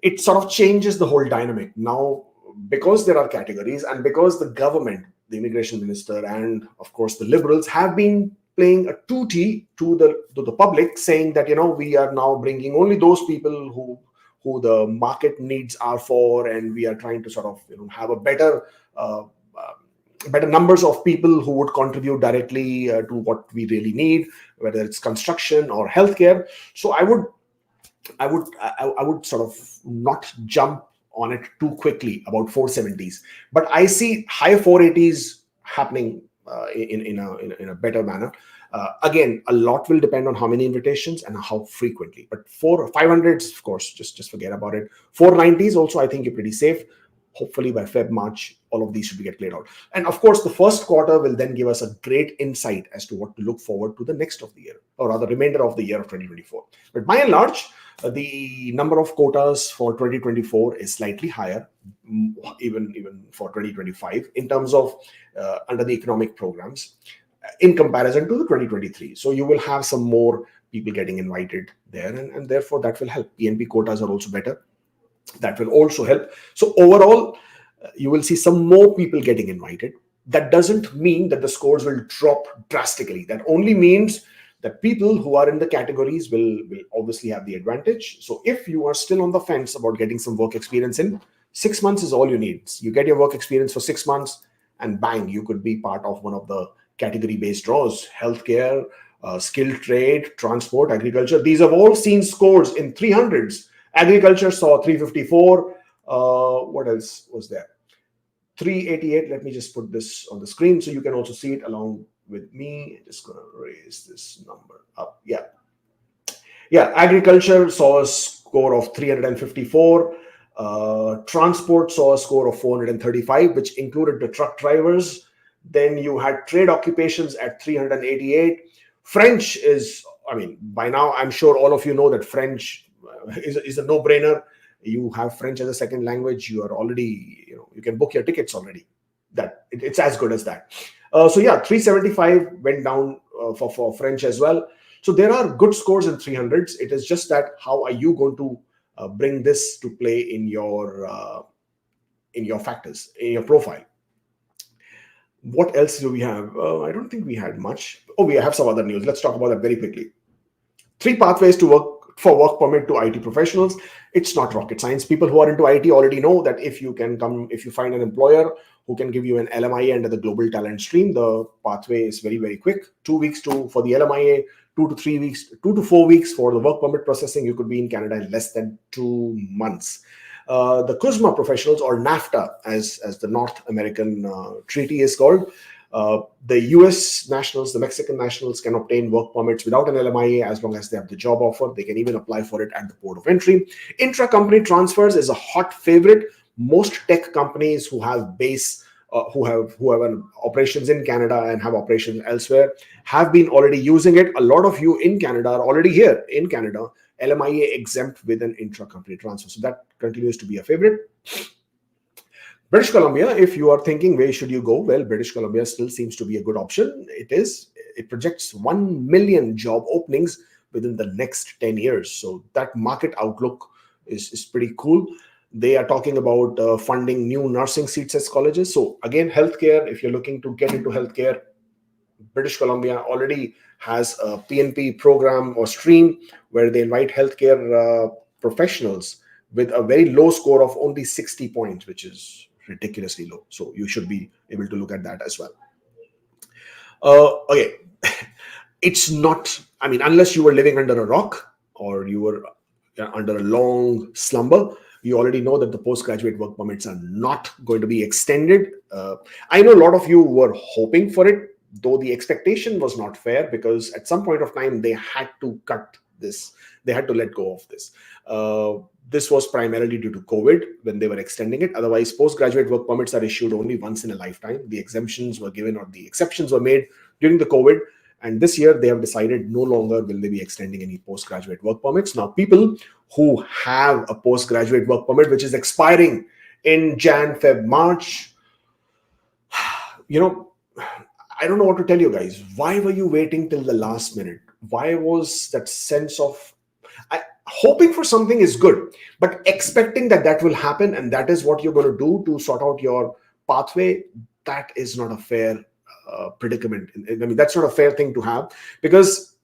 Speaker 1: it sort of changes the whole dynamic. Now, because there are categories, and because the government, the immigration minister, and of course the Liberals have been playing a tutti to the public, saying that we are now bringing only those people who the market needs are for, and we are trying to sort of have a better numbers of people who would contribute directly to what we really need, whether it's construction or healthcare. So I would sort of not jump on it too quickly about 470s, but I see high 480s happening in a better manner. Again, a lot will depend on how many invitations and how frequently. But 500s, of course, just forget about it. 490s also, I think you're pretty safe. hopefully by Feb, March, all of these should be get played out. And of course, the first quarter will then give us a great insight as to what to look forward to the next of the year, or rather remainder of the year of 2024. But by and large, the number of quotas for 2024 is slightly higher, even for 2025 in terms of under the economic programs in comparison to the 2023. So you will have some more people getting invited there, and therefore that will help. PNP quotas are also better. That will also help. So overall, you will see some more people getting invited. That doesn't mean that the scores will drop drastically. That only means that people who are in the categories will obviously have the advantage. So if you are still on the fence about getting some work experience in, 6 months is all you need. You get your work experience for 6 months and bang, you could be part of one of the category-based draws. Healthcare, skilled trade, transport, agriculture. These have all seen scores in 300s. Agriculture saw 354. What else was there? 388. Let me just put this on the screen so you can also see it along with me. Just going to raise this number up. Yeah. Agriculture saw a score of 354. Transport saw a score of 435, which included the truck drivers. Then you had trade occupations at 388. French is, by now I'm sure all of you know that French is a no-brainer. You have French as a second language. You are already, you can book your tickets already. That it's as good as that. 375 went down for French as well. So there are good scores in 300s. It is just that how are you going to bring this to play in your factors, in your profile? What else do we have? I don't think we had much. Oh, we have some other news. Let's talk about that very quickly. 3 pathways to work permit to IT professionals. It's not rocket science. People who are into IT already know that if you find an employer who can give you an LMIA under the global talent stream, the pathway is very, very quick. 2 weeks for the LMIA, 2 to 4 weeks for the work permit processing. You could be in Canada in less than 2 months. The CUSMA professionals, or NAFTA, as the North American treaty is called, the US nationals, the Mexican nationals can obtain work permits without an LMIA as long as they have the job offer. They can even apply for it at the port of entry. Intra-company transfers is a hot favorite. Most tech companies who have operations in Canada and have operations elsewhere have been already using it. A lot of you in Canada are already here in Canada, LMIA exempt with an intra-company transfer. So that continues to be a favorite. British Columbia, if you are thinking where should you go, well, British Columbia still seems to be a good option. It projects 1 million job openings within the next 10 years. So that market outlook is pretty cool. They are talking about funding new nursing seats at colleges. So again, healthcare, if you're looking to get into healthcare, British Columbia already has a PNP program or stream where they invite healthcare professionals with a very low score of only 60 points, which is ridiculously low. So you should be able to look at that as well. Okay. It's not, unless you were living under a rock or you were under a long slumber, you already know that the postgraduate work permits are not going to be extended. I know a lot of you were hoping for it, though the expectation was not fair, because at some point of time, they had to cut this. They had to let go of this. This was primarily due to COVID when they were extending it. Otherwise, postgraduate work permits are issued only once in a lifetime. The exemptions were given, or the exceptions were made during the COVID. And this year, they have decided no longer will they be extending any postgraduate work permits. Now, people who have a postgraduate work permit, which is expiring in Jan, Feb, March, I don't know what to tell you guys. Why were you waiting till the last minute? Why was that sense of hoping for something is good, but expecting that will happen and that is what you're going to do to sort out your pathway, that is not a fair predicament. That's not a fair thing to have, because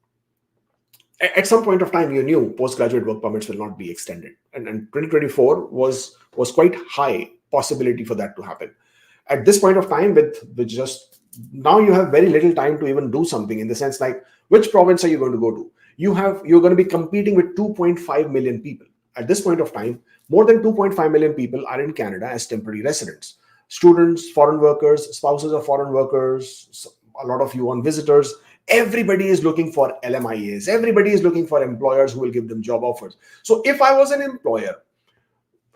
Speaker 1: at some point of time you knew postgraduate work permits will not be extended, and 2024 was quite high possibility for that to happen. At this point of time, with just now, you have very little time to even do something, in the sense like, which province are you going to go to? You're going to be competing with 2.5 million people. At this point of time, more than 2.5 million people are in Canada as temporary residents. Students, foreign workers, spouses of foreign workers, a lot of you on visitors. Everybody is looking for LMIAs. Everybody is looking for employers who will give them job offers. So if I was an employer,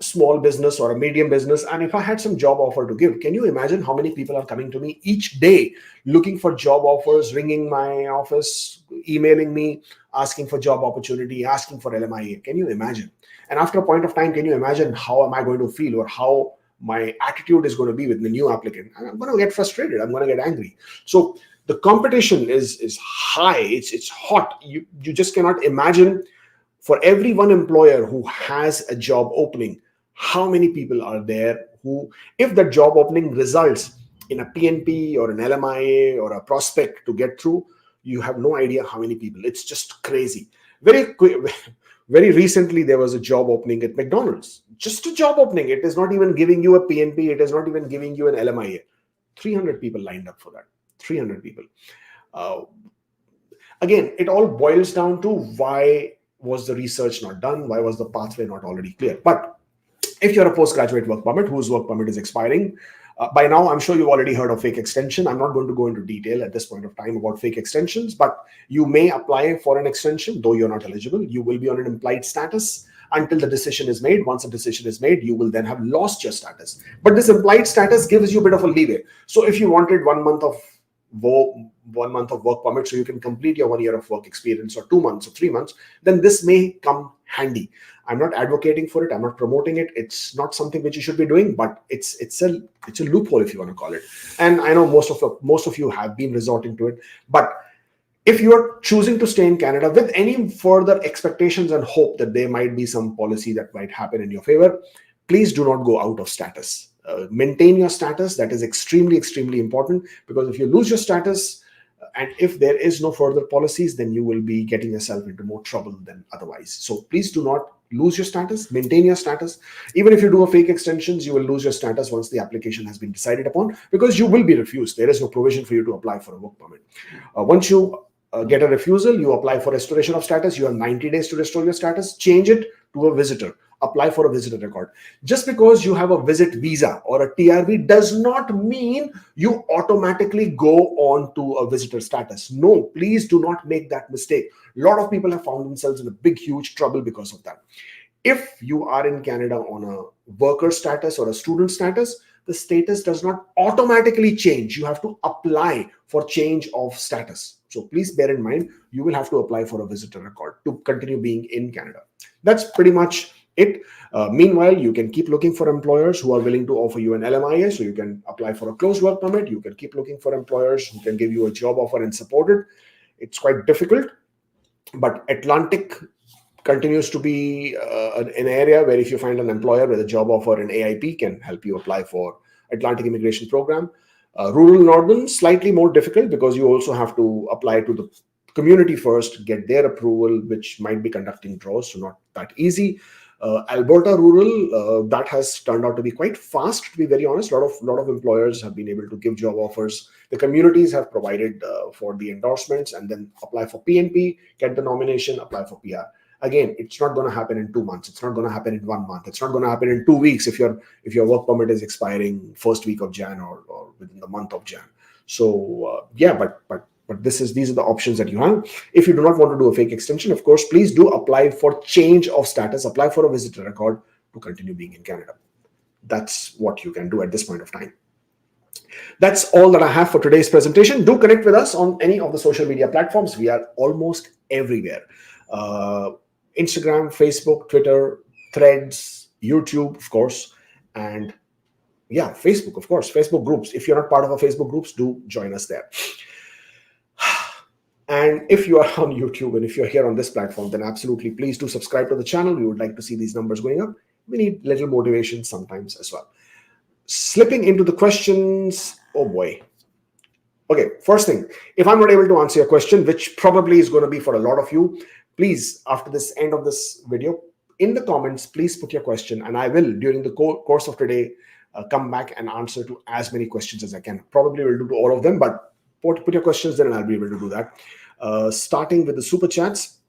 Speaker 1: small business or a medium business, and if I had some job offer to give, can you imagine how many people are coming to me each day looking for job offers, ringing my office, emailing me, asking for job opportunity, asking for LMIA? Can you imagine? And after a point of time, can you imagine how am I going to feel, or how my attitude is going to be with the new applicant? And I'm going to get frustrated. I'm going to get angry. So the competition is high. It's hot. You just cannot imagine. For every one employer who has a job opening, how many people are there who, if the job opening results in a PNP or an LMIA or a prospect to get through, you have no idea how many people. It's just crazy. Very recently, there was a job opening at McDonald's. Just a job opening. It is not even giving you a PNP. It is not even giving you an LMIA. 300 people lined up for that. 300 people. Again, it all boils down to why was the research not done? Why was the pathway not already clear? But if you're a postgraduate work permit whose work permit is expiring, by now, I'm sure you've already heard of fake extension. I'm not going to go into detail at this point of time about fake extensions, but you may apply for an extension, though you're not eligible. You will be on an implied status until the decision is made. Once a decision is made, you will then have lost your status. But this implied status gives you a bit of a leeway. So if you wanted 1 month of work permit so you can complete your 1 year of work experience, or 2 months or 3 months, then this may come handy. I'm not advocating for it. I'm not promoting it. It's not something which you should be doing, but it's a loophole, if you want to call it. And I know most of you have been resorting to it. But if you are choosing to stay in Canada with any further expectations and hope that there might be some policy that might happen in your favor, please do not go out of status. Maintain your status. That is extremely, extremely important, because if you lose your status, and if there is no further policies, then you will be getting yourself into more trouble than otherwise. So please do not lose your status. Maintain your status. Even if you do a fake extensions, you will lose your status once the application has been decided upon, because you will be refused. There is no provision for you to apply for a work permit. Once you get a refusal, you apply for restoration of status. You have 90 days to restore your status. Change it to a visitor. Apply for a visitor record. Just because you have a visit visa or a TRV does not mean you automatically go on to a visitor status. No, please do not make that mistake. A lot of people have found themselves in a big, huge trouble because of that. If you are in Canada on a worker status or a student status, the status does not automatically change. You have to apply for change of status. So please bear in mind, you will have to apply for a visitor record to continue being in Canada. That's pretty much it. Meanwhile, you can keep looking for employers who are willing to offer you an LMIA, so you can apply for a closed work permit. You can keep looking for employers who can give you a job offer and support it. It's quite difficult, but Atlantic continues to be an area where if you find an employer with a job offer, an AIP can help you apply for Atlantic Immigration Program. Rural Northern, slightly more difficult, because you also have to apply to the community first, get their approval, which might be conducting draws, so not that easy. Alberta rural, that has turned out to be quite fast, to be very honest. A lot of employers have been able to give job offers. The communities have provided for the endorsements, and then apply for PNP, get the nomination, apply for PR. Again, it's not going to happen in 2 months. It's not going to happen in 1 month. It's not going to happen in 2 weeks if your work permit is expiring first week of Jan or within the month of Jan. So but these are the options that you have. If you do not want to do a fake extension, of course, please do apply for change of status, apply for a visitor record to continue being in Canada. That's what you can do at this point of time. That's all that I have for today's presentation. Do connect with us on any of the social media platforms. We are almost everywhere. Instagram, Facebook, Twitter, Threads, YouTube, of course, and yeah, Facebook, of course, Facebook groups. If you're not part of our Facebook groups, do join us there. And if you are on YouTube and if you're here on this platform, then absolutely please do subscribe to the channel. We would like to see these numbers going up. We need little motivation sometimes as well. Slipping into the questions. Oh boy. Okay, first thing, if I'm not able to answer your question, which probably is going to be for a lot of you, please, after this end of this video, in the comments, please put your question, and I will, during the course of today, come back and answer to as many questions as I can. Probably will do to all of them, but put your questions there and I'll be able to do that. Starting with the super chats.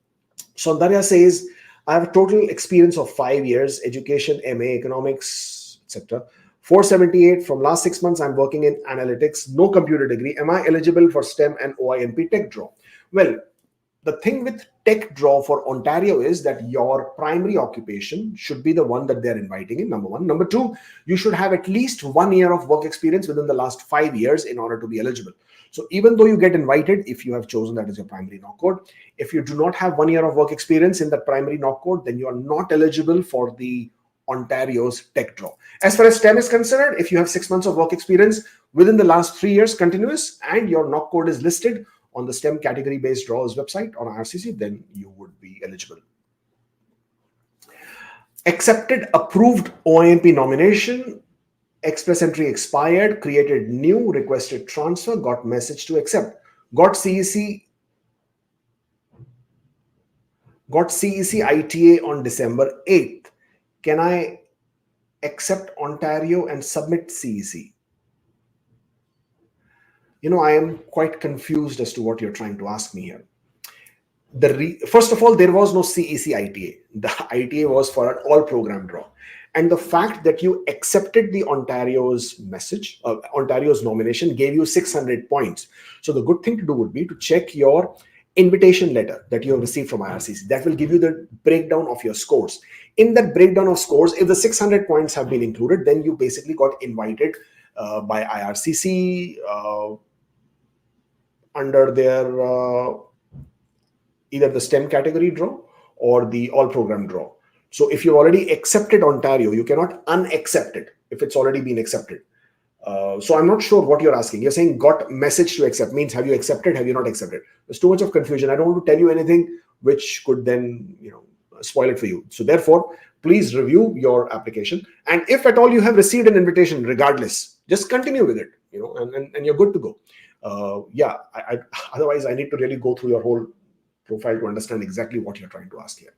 Speaker 1: Sondarya says, I have a total experience of 5 years, education, MA, economics, etc. 478 from last 6 months. I'm working in analytics, no computer degree. Am I eligible for STEM and OINP tech draw? Well, the thing with tech draw for Ontario is that your primary occupation should be the one that they're inviting in, number one. Number two, you should have at least 1 year of work experience within the last 5 years in order to be eligible. So even though you get invited, if you have chosen that as your primary NOC code, if you do not have 1 year of work experience in that primary NOC code, then you are not eligible for the Ontario's tech draw. As far as STEM is concerned, if you have 6 months of work experience within the last 3 years continuous and your NOC code is listed on the STEM category-based draws website on IRCC, then you would be eligible. Accepted approved OINP nomination, express entry expired, created new, requested transfer, got message to accept, got CEC ITA on December 8th. Can I accept Ontario and submit CEC? I am quite confused as to what you're trying to ask me here. First of all, there was no CEC ITA. The ITA was for an all program draw. And the fact that you accepted the Ontario's message, Ontario's nomination gave you 600 points. So the good thing to do would be to check your invitation letter that you have received from IRCC. That will give you the breakdown of your scores. In that breakdown of scores, if the 600 points have been included, then you basically got invited by IRCC under their either the STEM category draw or the all program draw. So if you already accepted Ontario, you cannot unaccept it if it's already been accepted. So I'm not sure what you're asking. You're saying got message to accept means have you accepted, have you not accepted? There's too much of confusion. I don't want to tell you anything which could then spoil it for you. So therefore, please review your application. And if at all you have received an invitation, regardless, just continue with it, and you're good to go. Otherwise, I need to really go through your whole profile to understand exactly what you're trying to ask here.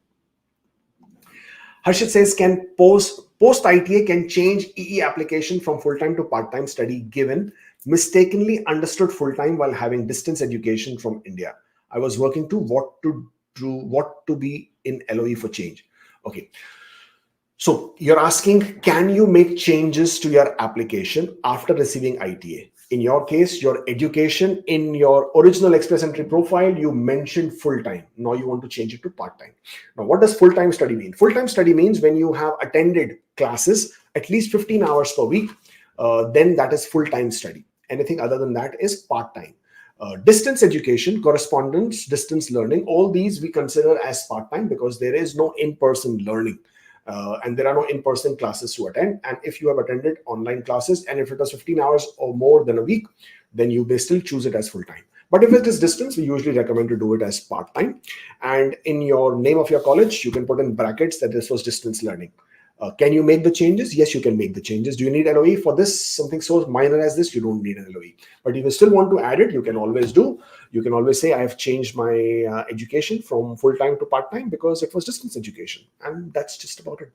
Speaker 1: Harshit says, can post-ITA can change EE application from full-time to part-time study given mistakenly understood full-time while having distance education from India. I was working to what to be in LOE for change. Okay. So you're asking, can you make changes to your application after receiving ITA? In your case, your education in your original express entry profile, you mentioned full-time. Now you want to change it to part-time. Now, what does full-time study mean? Full-time study means when you have attended classes at least 15 hours per week, then that is full-time study. Anything other than that is part-time. Distance education, correspondence, distance learning, all these we consider as part-time because there is no in-person learning. And there are no in-person classes to attend. And if you have attended online classes and if it was 15 hours or more than a week, then you may still choose it as full-time. But if it is distance, we usually recommend to do it as part-time. And in your name of your college, you can put in brackets that this was distance learning. Can you make the changes? Yes, you can make the changes. Do you need LOE for this? Something so minor as this, you don't need an LOE. But if you still want to add it, you can always do. You can always say, I have changed my education from full-time to part-time because it was distance education. And that's just about it.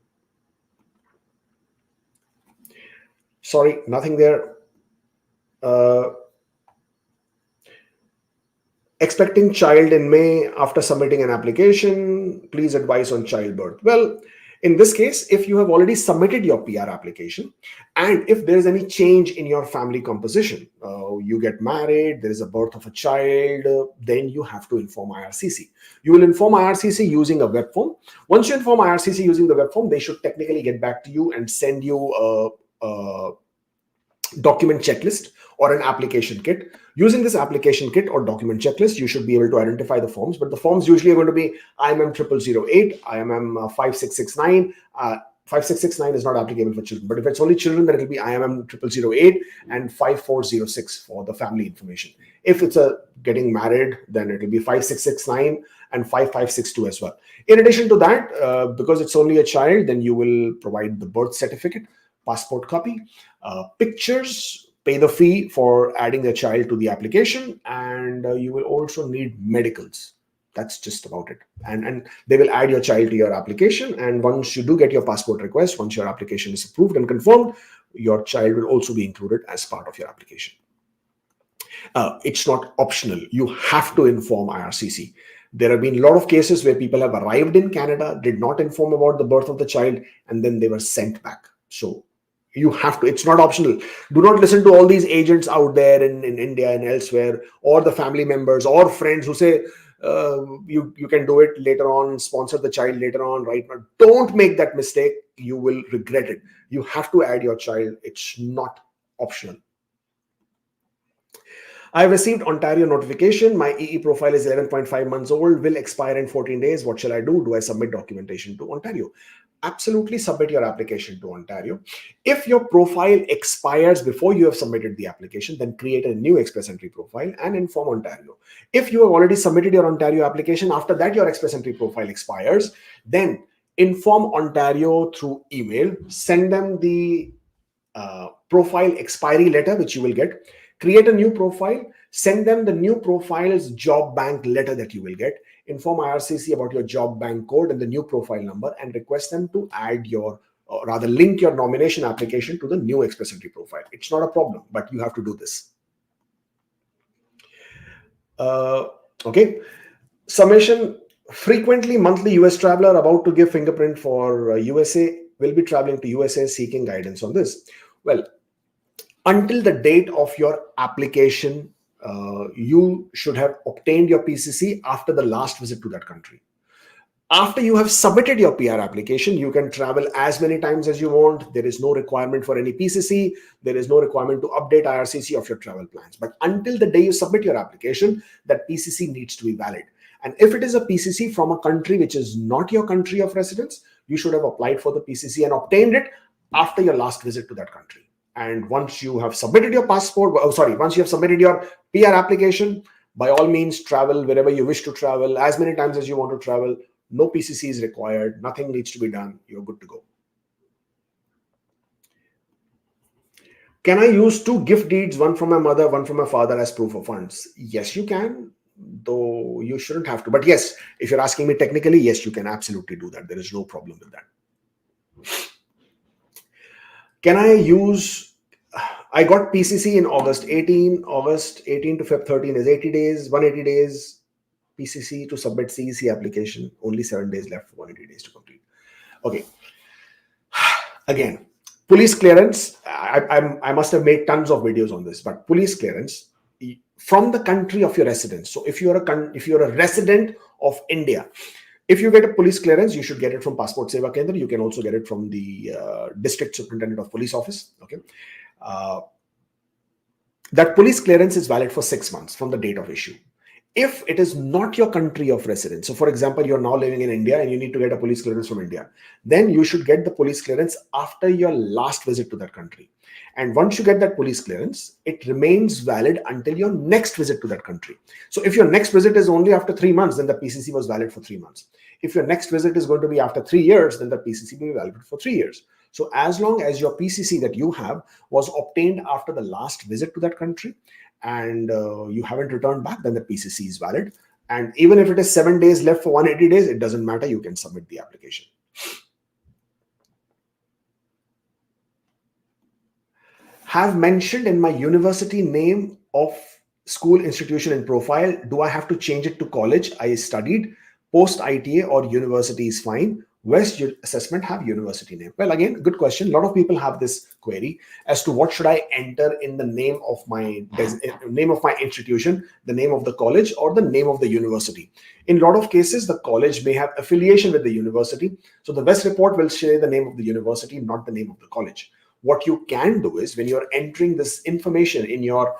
Speaker 1: Sorry, nothing there. Expecting child in May after submitting an application. Please advise on childbirth. Well, in this case, if you have already submitted your PR application and if there is any change in your family composition, you get married, there is a birth of a child, then you have to inform IRCC. You will inform IRCC using a web form. Once you inform IRCC using the web form, they should technically get back to you and send you a document checklist or an application kit. Using this application kit or document checklist, you should be able to identify the forms, but the forms usually are going to be IMM 0008, IMM 5669. 5669 is not applicable for children, but if it's only children, then it will be IMM 0008 and 5406 for the family information. If it's a getting married, then it will be 5669 and 5562 as well. In addition to that, because it's only a child, then you will provide the birth certificate, passport copy, pictures, pay the fee for adding the child to the application, and you will also need medicals. That's just about it. And they will add your child to your application. And once you do get your passport request, once your application is approved and confirmed, your child will also be included as part of your application. It's not optional. You have to inform IRCC. There have been a lot of cases where people have arrived in Canada, did not inform about the birth of the child, and then they were sent back. So you have to, it's not optional. Do not listen to all these agents out there in India and elsewhere, or the family members or friends who say, You can do it later on, sponsor the child later on, right? Now, don't make that mistake. You will regret it. You have to add your child. It's not optional. I received Ontario notification. My EE profile is 11.5 months old, will expire in 14 days. What shall I do? Do I submit documentation to Ontario? Absolutely submit your application to Ontario. If your profile expires before you have submitted the application, then create a new Express Entry profile and inform Ontario. If you have already submitted your Ontario application, after that your Express Entry profile expires, then inform Ontario through email, send them the profile expiry letter, which you will get. Create a new profile, send them the new profile's job bank letter that you will get. Inform IRCC about your job bank code and the new profile number, and request them to add your, or rather link your nomination application to the new Express Entry profile. It's not a problem, but you have to do this. Okay. Summation: frequently monthly US traveler about to give fingerprint for USA will be traveling to USA seeking guidance on this. Well, until the date of your application, you should have obtained your PCC after the last visit to that country. After you have submitted your PR application, you can travel as many times as you want. There is no requirement for any PCC. There is no requirement to update IRCC of your travel plans. But until the day you submit your application, that PCC needs to be valid. And if it is a PCC from a country which is not your country of residence, you should have applied for the PCC and obtained it after your last visit to that country. And once you have submitted your once you have submitted your PR application, by all means, travel wherever you wish to travel, as many times as you want to travel. No PCC is required. Nothing needs to be done. You're good to go. Can I use 2 gift deeds, one from my mother, one from my father, as proof of funds? Yes, you can, though you shouldn't have to. But yes, if you're asking me technically, yes, you can absolutely do that. There is no problem with that. Can I use, I got PCC in August 18 to Feb 13 is 80 days, 180 days PCC to submit CEC application, only 7 days left for 180 days to complete. Okay. Again, police clearance, I must have made tons of videos on this, but police clearance from the country of your residence. So if you're a resident of India, if you get a police clearance, you should get it from Passport Seva Kendra. You can also get it from the District Superintendent of Police Office. Okay, that police clearance is valid for 6 months from the date of issue. If it is not your country of residence, so for example, you're now living in India and you need to get a police clearance from India, then you should get the police clearance after your last visit to that country. And once you get that police clearance, it remains valid until your next visit to that country. So if your next visit is only after 3 months, then the PCC was valid for 3 months. If your next visit is going to be after 3 years, then the PCC will be valid for 3 years. So as long as your PCC that you have was obtained after the last visit to that country and you haven't returned back, then the PCC is valid. And even if it is 7 days left for 180 days, it doesn't matter. You can submit the application. Have mentioned in my university name of school, institution, and profile. Do I have to change it to college I studied? Post ITA or university is fine. West assessment have university name. Well, again, good question. A lot of people have this query as to what should I enter in the name of my institution, the name of the college, or the name of the university. In a lot of cases, the college may have affiliation with the university. So the West report will say the name of the university, not the name of the college. What you can do is when you're entering this information in your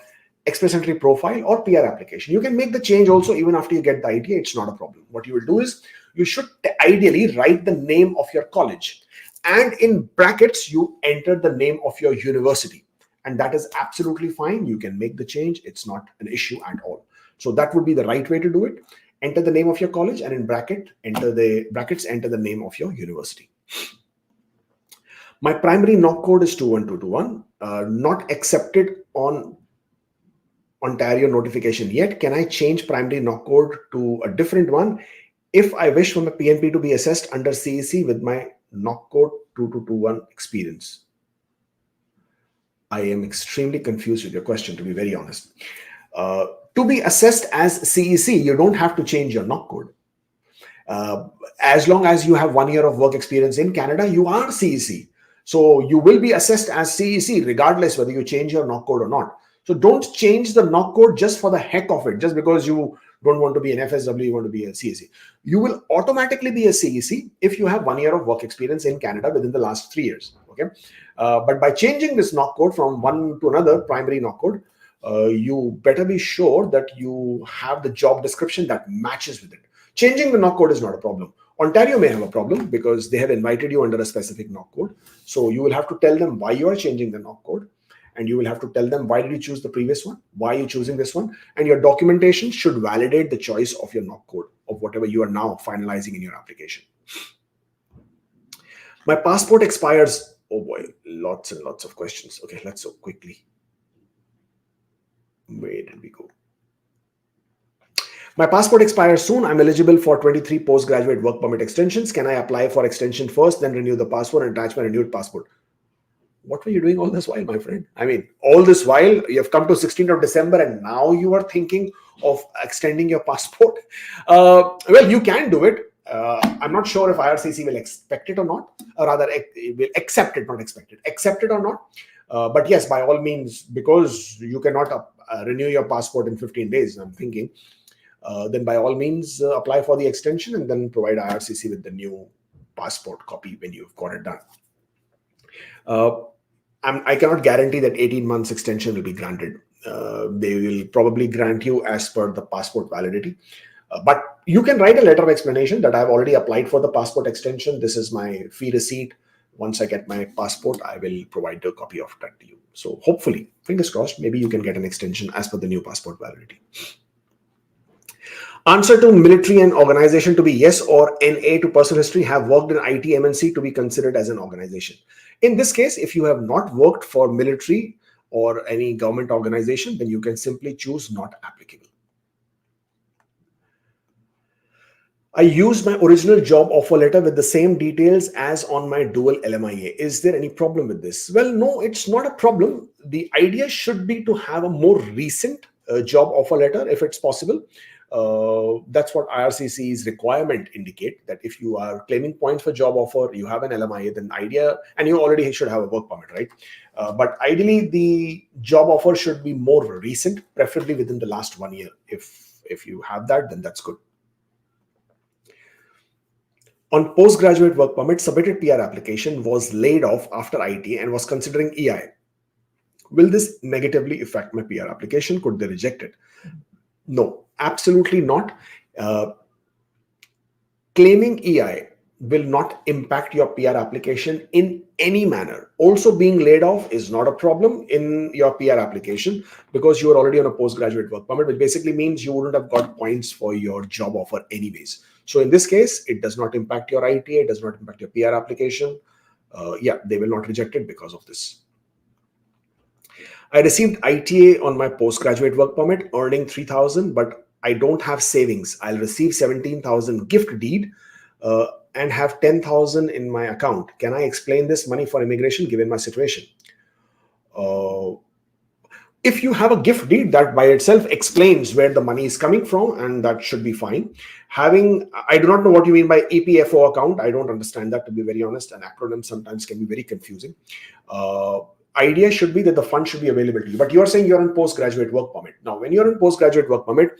Speaker 1: Express Entry profile or PR application, you can make the change also even after you get the ITA. It's not a problem. What you will do is you should ideally write the name of your college, and in brackets you enter the name of your university, and that is absolutely fine. You can make the change. It's not an issue at all. So that would be the right way to do it. Enter the name of your college, and in brackets enter the name of your university. My primary NOC code is 21221, not accepted on Ontario notification yet. Can I change primary NOC code to a different one if I wish for my PNP to be assessed under CEC with my NOC code 2221 experience? I am extremely confused with your question, to be very honest. To be assessed as CEC, you don't have to change your NOC code. As long as you have 1 year of work experience in Canada, you are CEC. So you will be assessed as CEC regardless whether you change your NOC code or not. So don't change the NOC code just for the heck of it, just because you don't want to be an FSW, you want to be a CEC. You will automatically be a CEC if you have 1 year of work experience in Canada within the last 3 years. Okay, but by changing this NOC code from one to another primary NOC code, you better be sure that you have the job description that matches with it. Changing the NOC code is not a problem. Ontario may have a problem because they have invited you under a specific NOC code. So you will have to tell them why you are changing the NOC code, and you will have to tell them why did you choose the previous one, why are you choosing this one, and your documentation should validate the choice of your NOC code of whatever you are now finalizing in your application. My passport expires. Oh boy, lots and lots of questions. Okay, let's so quickly. Where did we go? My passport expires soon. I'm eligible for 23 postgraduate work permit extensions. Can I apply for extension first, then renew the passport and attach my renewed passport? What were you doing all this while, my friend? I mean, all this while, you have come to 16th of December and now you are thinking of extending your passport. Well, you can do it. I'm not sure if IRCC will expect it or not, or rather will accept it, not expect it, accept it or not. But yes, by all means, because you cannot renew your passport in 15 days, I'm thinking, then by all means apply for the extension and then provide IRCC with the new passport copy when you've got it done. I cannot guarantee that 18 months extension will be granted. They will probably grant you as per the passport validity. But you can write a letter of explanation that I've already applied for the passport extension. This is my fee receipt. Once I get my passport, I will provide a copy of that to you. So hopefully, fingers crossed, maybe you can get an extension as per the new passport validity. Answer to military and organization to be yes, or NA to personal history, have worked in IT MNC to be considered as an organization. In this case, if you have not worked for military or any government organization, then you can simply choose not applicable. I used my original job offer letter with the same details as on my dual LMIA. Is there any problem with this? Well, no, it's not a problem. The idea should be to have a more recent job offer letter if it's possible. That's what IRCC's requirement indicate, that if you are claiming points for job offer, you have an LMIA, then idea, and you already should have a work permit, right? But ideally, the job offer should be more recent, preferably within the last 1 year. If you have that, then that's good. On postgraduate work permit, submitted PR application was laid off after IT and was considering EI. Will this negatively affect my PR application? Could they reject it? No, absolutely not. Claiming EI will not impact your PR application in any manner. Also, being laid off is not a problem in your PR application because you are already on a postgraduate work permit, which basically means you wouldn't have got points for your job offer anyways. So in this case, it does not impact your ITA, it does not impact your PR application. Yeah, they will not reject it because of this. I received ITA on my postgraduate work permit, earning 3,000, but I don't have savings. I'll receive 17,000 gift deed and have 10,000 in my account. Can I explain this money for immigration given my situation? If you have a gift deed, that by itself explains where the money is coming from, and that should be fine. I do not know what you mean by EPFO account. I don't understand that, to be very honest. An acronym sometimes can be very confusing. Idea should be that the fund should be available to you. But you're saying you're on postgraduate work permit. Now, when you're on postgraduate work permit,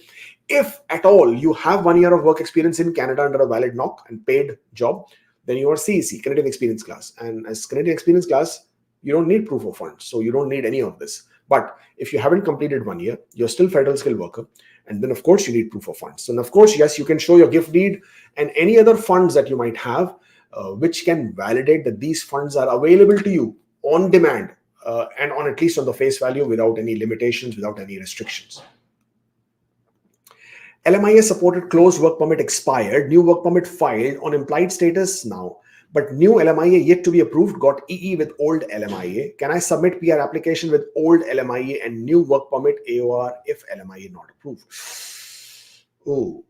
Speaker 1: if at all you have 1 year of work experience in Canada under a valid NOC and paid job, then you are CEC, Canadian Experience Class. And as Canadian Experience Class, you don't need proof of funds. So you don't need any of this. But if you haven't completed 1 year, you're still federal skilled worker. And then, of course, you need proof of funds. And of course, yes, you can show your gift deed and any other funds that you might have, which can validate that these funds are available to you on demand and on at least on the face value without any limitations, without any restrictions. LMIA supported closed work permit expired, new work permit filed on implied status now. But new LMIA yet to be approved, got EE with old LMIA. Can I submit PR application with old LMIA and new work permit AOR if LMIA not approved? Oh.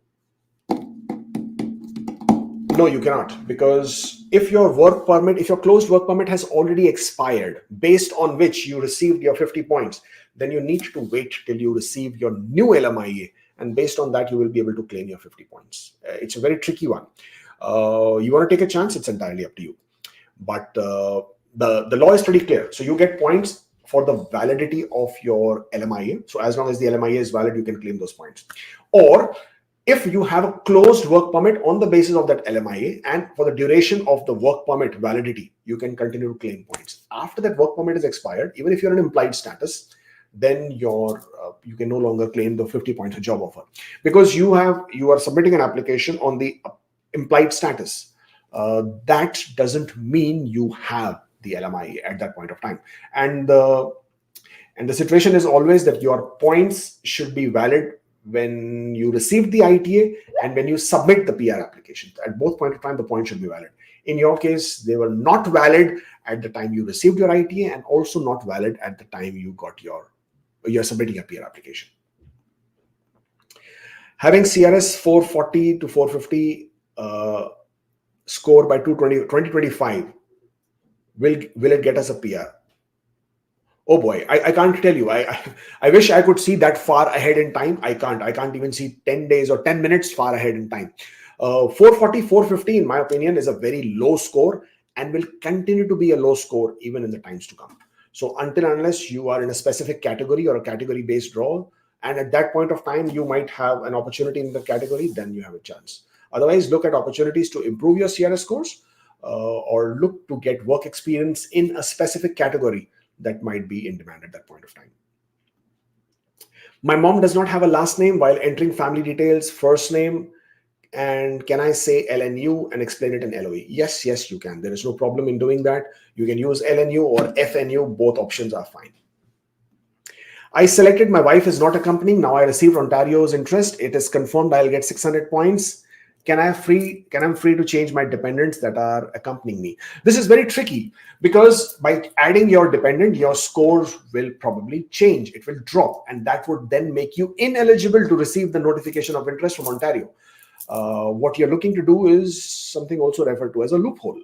Speaker 1: No, you cannot, because if your closed work permit has already expired, based on which you received your 50 points, then you need to wait till you receive your new LMIA. And based on that, you will be able to claim your 50 points. It's a very tricky one. You want to take a chance, it's entirely up to you. But the law is pretty clear. So you get points for the validity of your LMIA. So as long as the LMIA is valid, you can claim those points. Or if you have a closed work permit on the basis of that LMIA, and for the duration of the work permit validity, you can continue to claim points. After that work permit is expired, even if you're in implied status, then you can no longer claim the 50 points of job offer, because you are submitting an application on the implied status. That doesn't mean you have the LMIA at that point of time. And the situation is always that your points should be valid when you receive the ITA and when you submit the PR application. At both points of time, the points should be valid. In your case, they were not valid at the time you received your ITA, and also not valid at the time you're submitting a PR application. Having CRS 440 to 450 score by 2025, will it get us a PR? Oh boy, I can't tell you. I wish I could see that far ahead in time. I can't even see 10 days or 10 minutes far ahead in time. 440, 450, in my opinion, is a very low score and will continue to be a low score even in the times to come. So until unless you are in a specific category or a category-based draw, and at that point of time, you might have an opportunity in the category, then you have a chance. Otherwise, look at opportunities to improve your CRS scores, or look to get work experience in a specific category that might be in demand at that point of time. My mom does not have a last name while entering family details, first name, and can I say LNU and explain it in LOE? Yes, you can. There is no problem in doing that. You can use LNU or FNU. Both options are fine. I selected my wife is not accompanying. Now I received Ontario's interest. It is confirmed I'll get 600 points. I'm free to change my dependents that are accompanying me? This is very tricky, because by adding your dependent, your score will probably change. It will drop, and that would then make you ineligible to receive the notification of interest from Ontario. What you're looking to do is something also referred to as a loophole.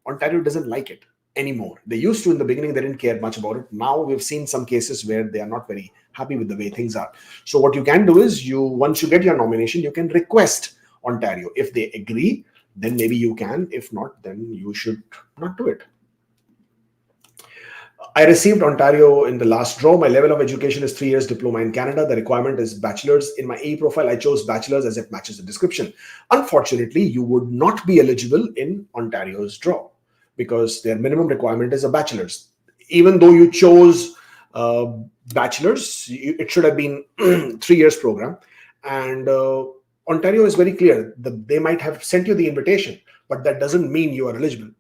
Speaker 1: Ontario doesn't like it anymore. They used to in the beginning. They didn't care much about it. Now we've seen some cases where they are not very happy with the way things are. So what you can do is, once you get your nomination, you can request Ontario. If they agree, then maybe you can. If not, then you should not do it. I received Ontario in the last draw. My level of education is 3 years diploma in Canada. The requirement is bachelor's. In my AE profile, I chose bachelor's as it matches the description. Unfortunately, you would not be eligible in Ontario's draw because their minimum requirement is a bachelor's. Even though you chose bachelor's, it should have been 3 years program. And Ontario is very clear that they might have sent you the invitation, but that doesn't mean you are eligible.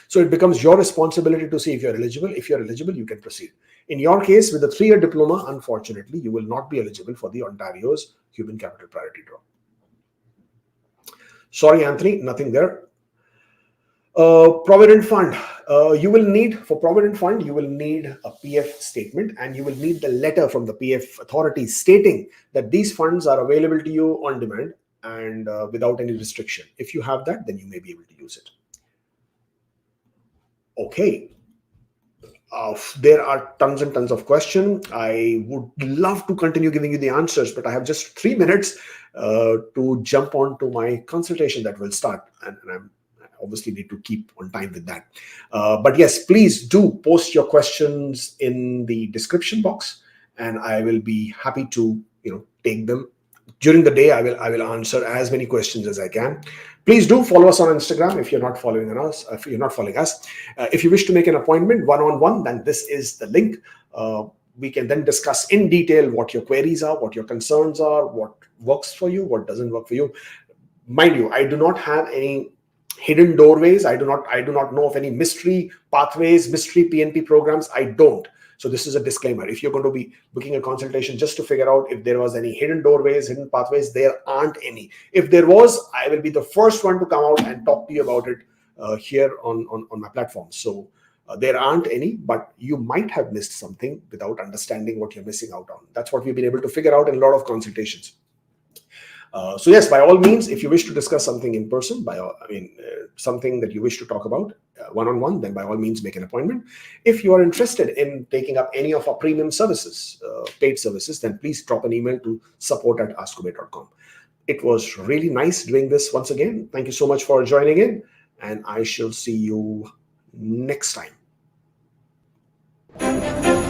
Speaker 1: So it becomes your responsibility to see if you're eligible. If you're eligible, you can proceed. In your case, with a 3-year diploma, unfortunately, you will not be eligible for the Ontario's Human Capital Priority Draw. Sorry, Anthony, nothing there. Provident Fund. For Provident Fund, you will need a PF statement, and you will need the letter from the PF authority stating that these funds are available to you on demand and without any restriction. If you have that, then you may be able to use it. Okay. There are tons and tons of questions. I would love to continue giving you the answers, but I have just 3 minutes to jump on to my consultation that will start, and I obviously need to keep on time with that. But yes, please do post your questions in the description box, and I will be happy to take them. During the day, I will answer as many questions as I can. Please do follow us on Instagram if you're not following us. If you wish to make an appointment one-on-one, then this is the link. We can then discuss in detail what your queries are, what your concerns are, what works for you, what doesn't work for you. Mind you, I do not have any hidden doorways. I do not know of any mystery pathways, mystery PNP programs. I don't. So this is a disclaimer. If you're going to be booking a consultation just to figure out if there was any hidden doorways, hidden pathways, there aren't any. If there was, I will be the first one to come out and talk to you about it here on my platform. So there aren't any, but you might have missed something without understanding what you're missing out on. That's what we've been able to figure out in a lot of consultations. So yes, by all means, if you wish to discuss something in person, something that you wish to talk about one-on-one, then by all means make an appointment. If you are interested in taking up any of our premium services, paid services, then please drop an email to support@askkubeir.com. It was really nice doing this once again. Thank you so much for joining in, and I shall see you next time. you.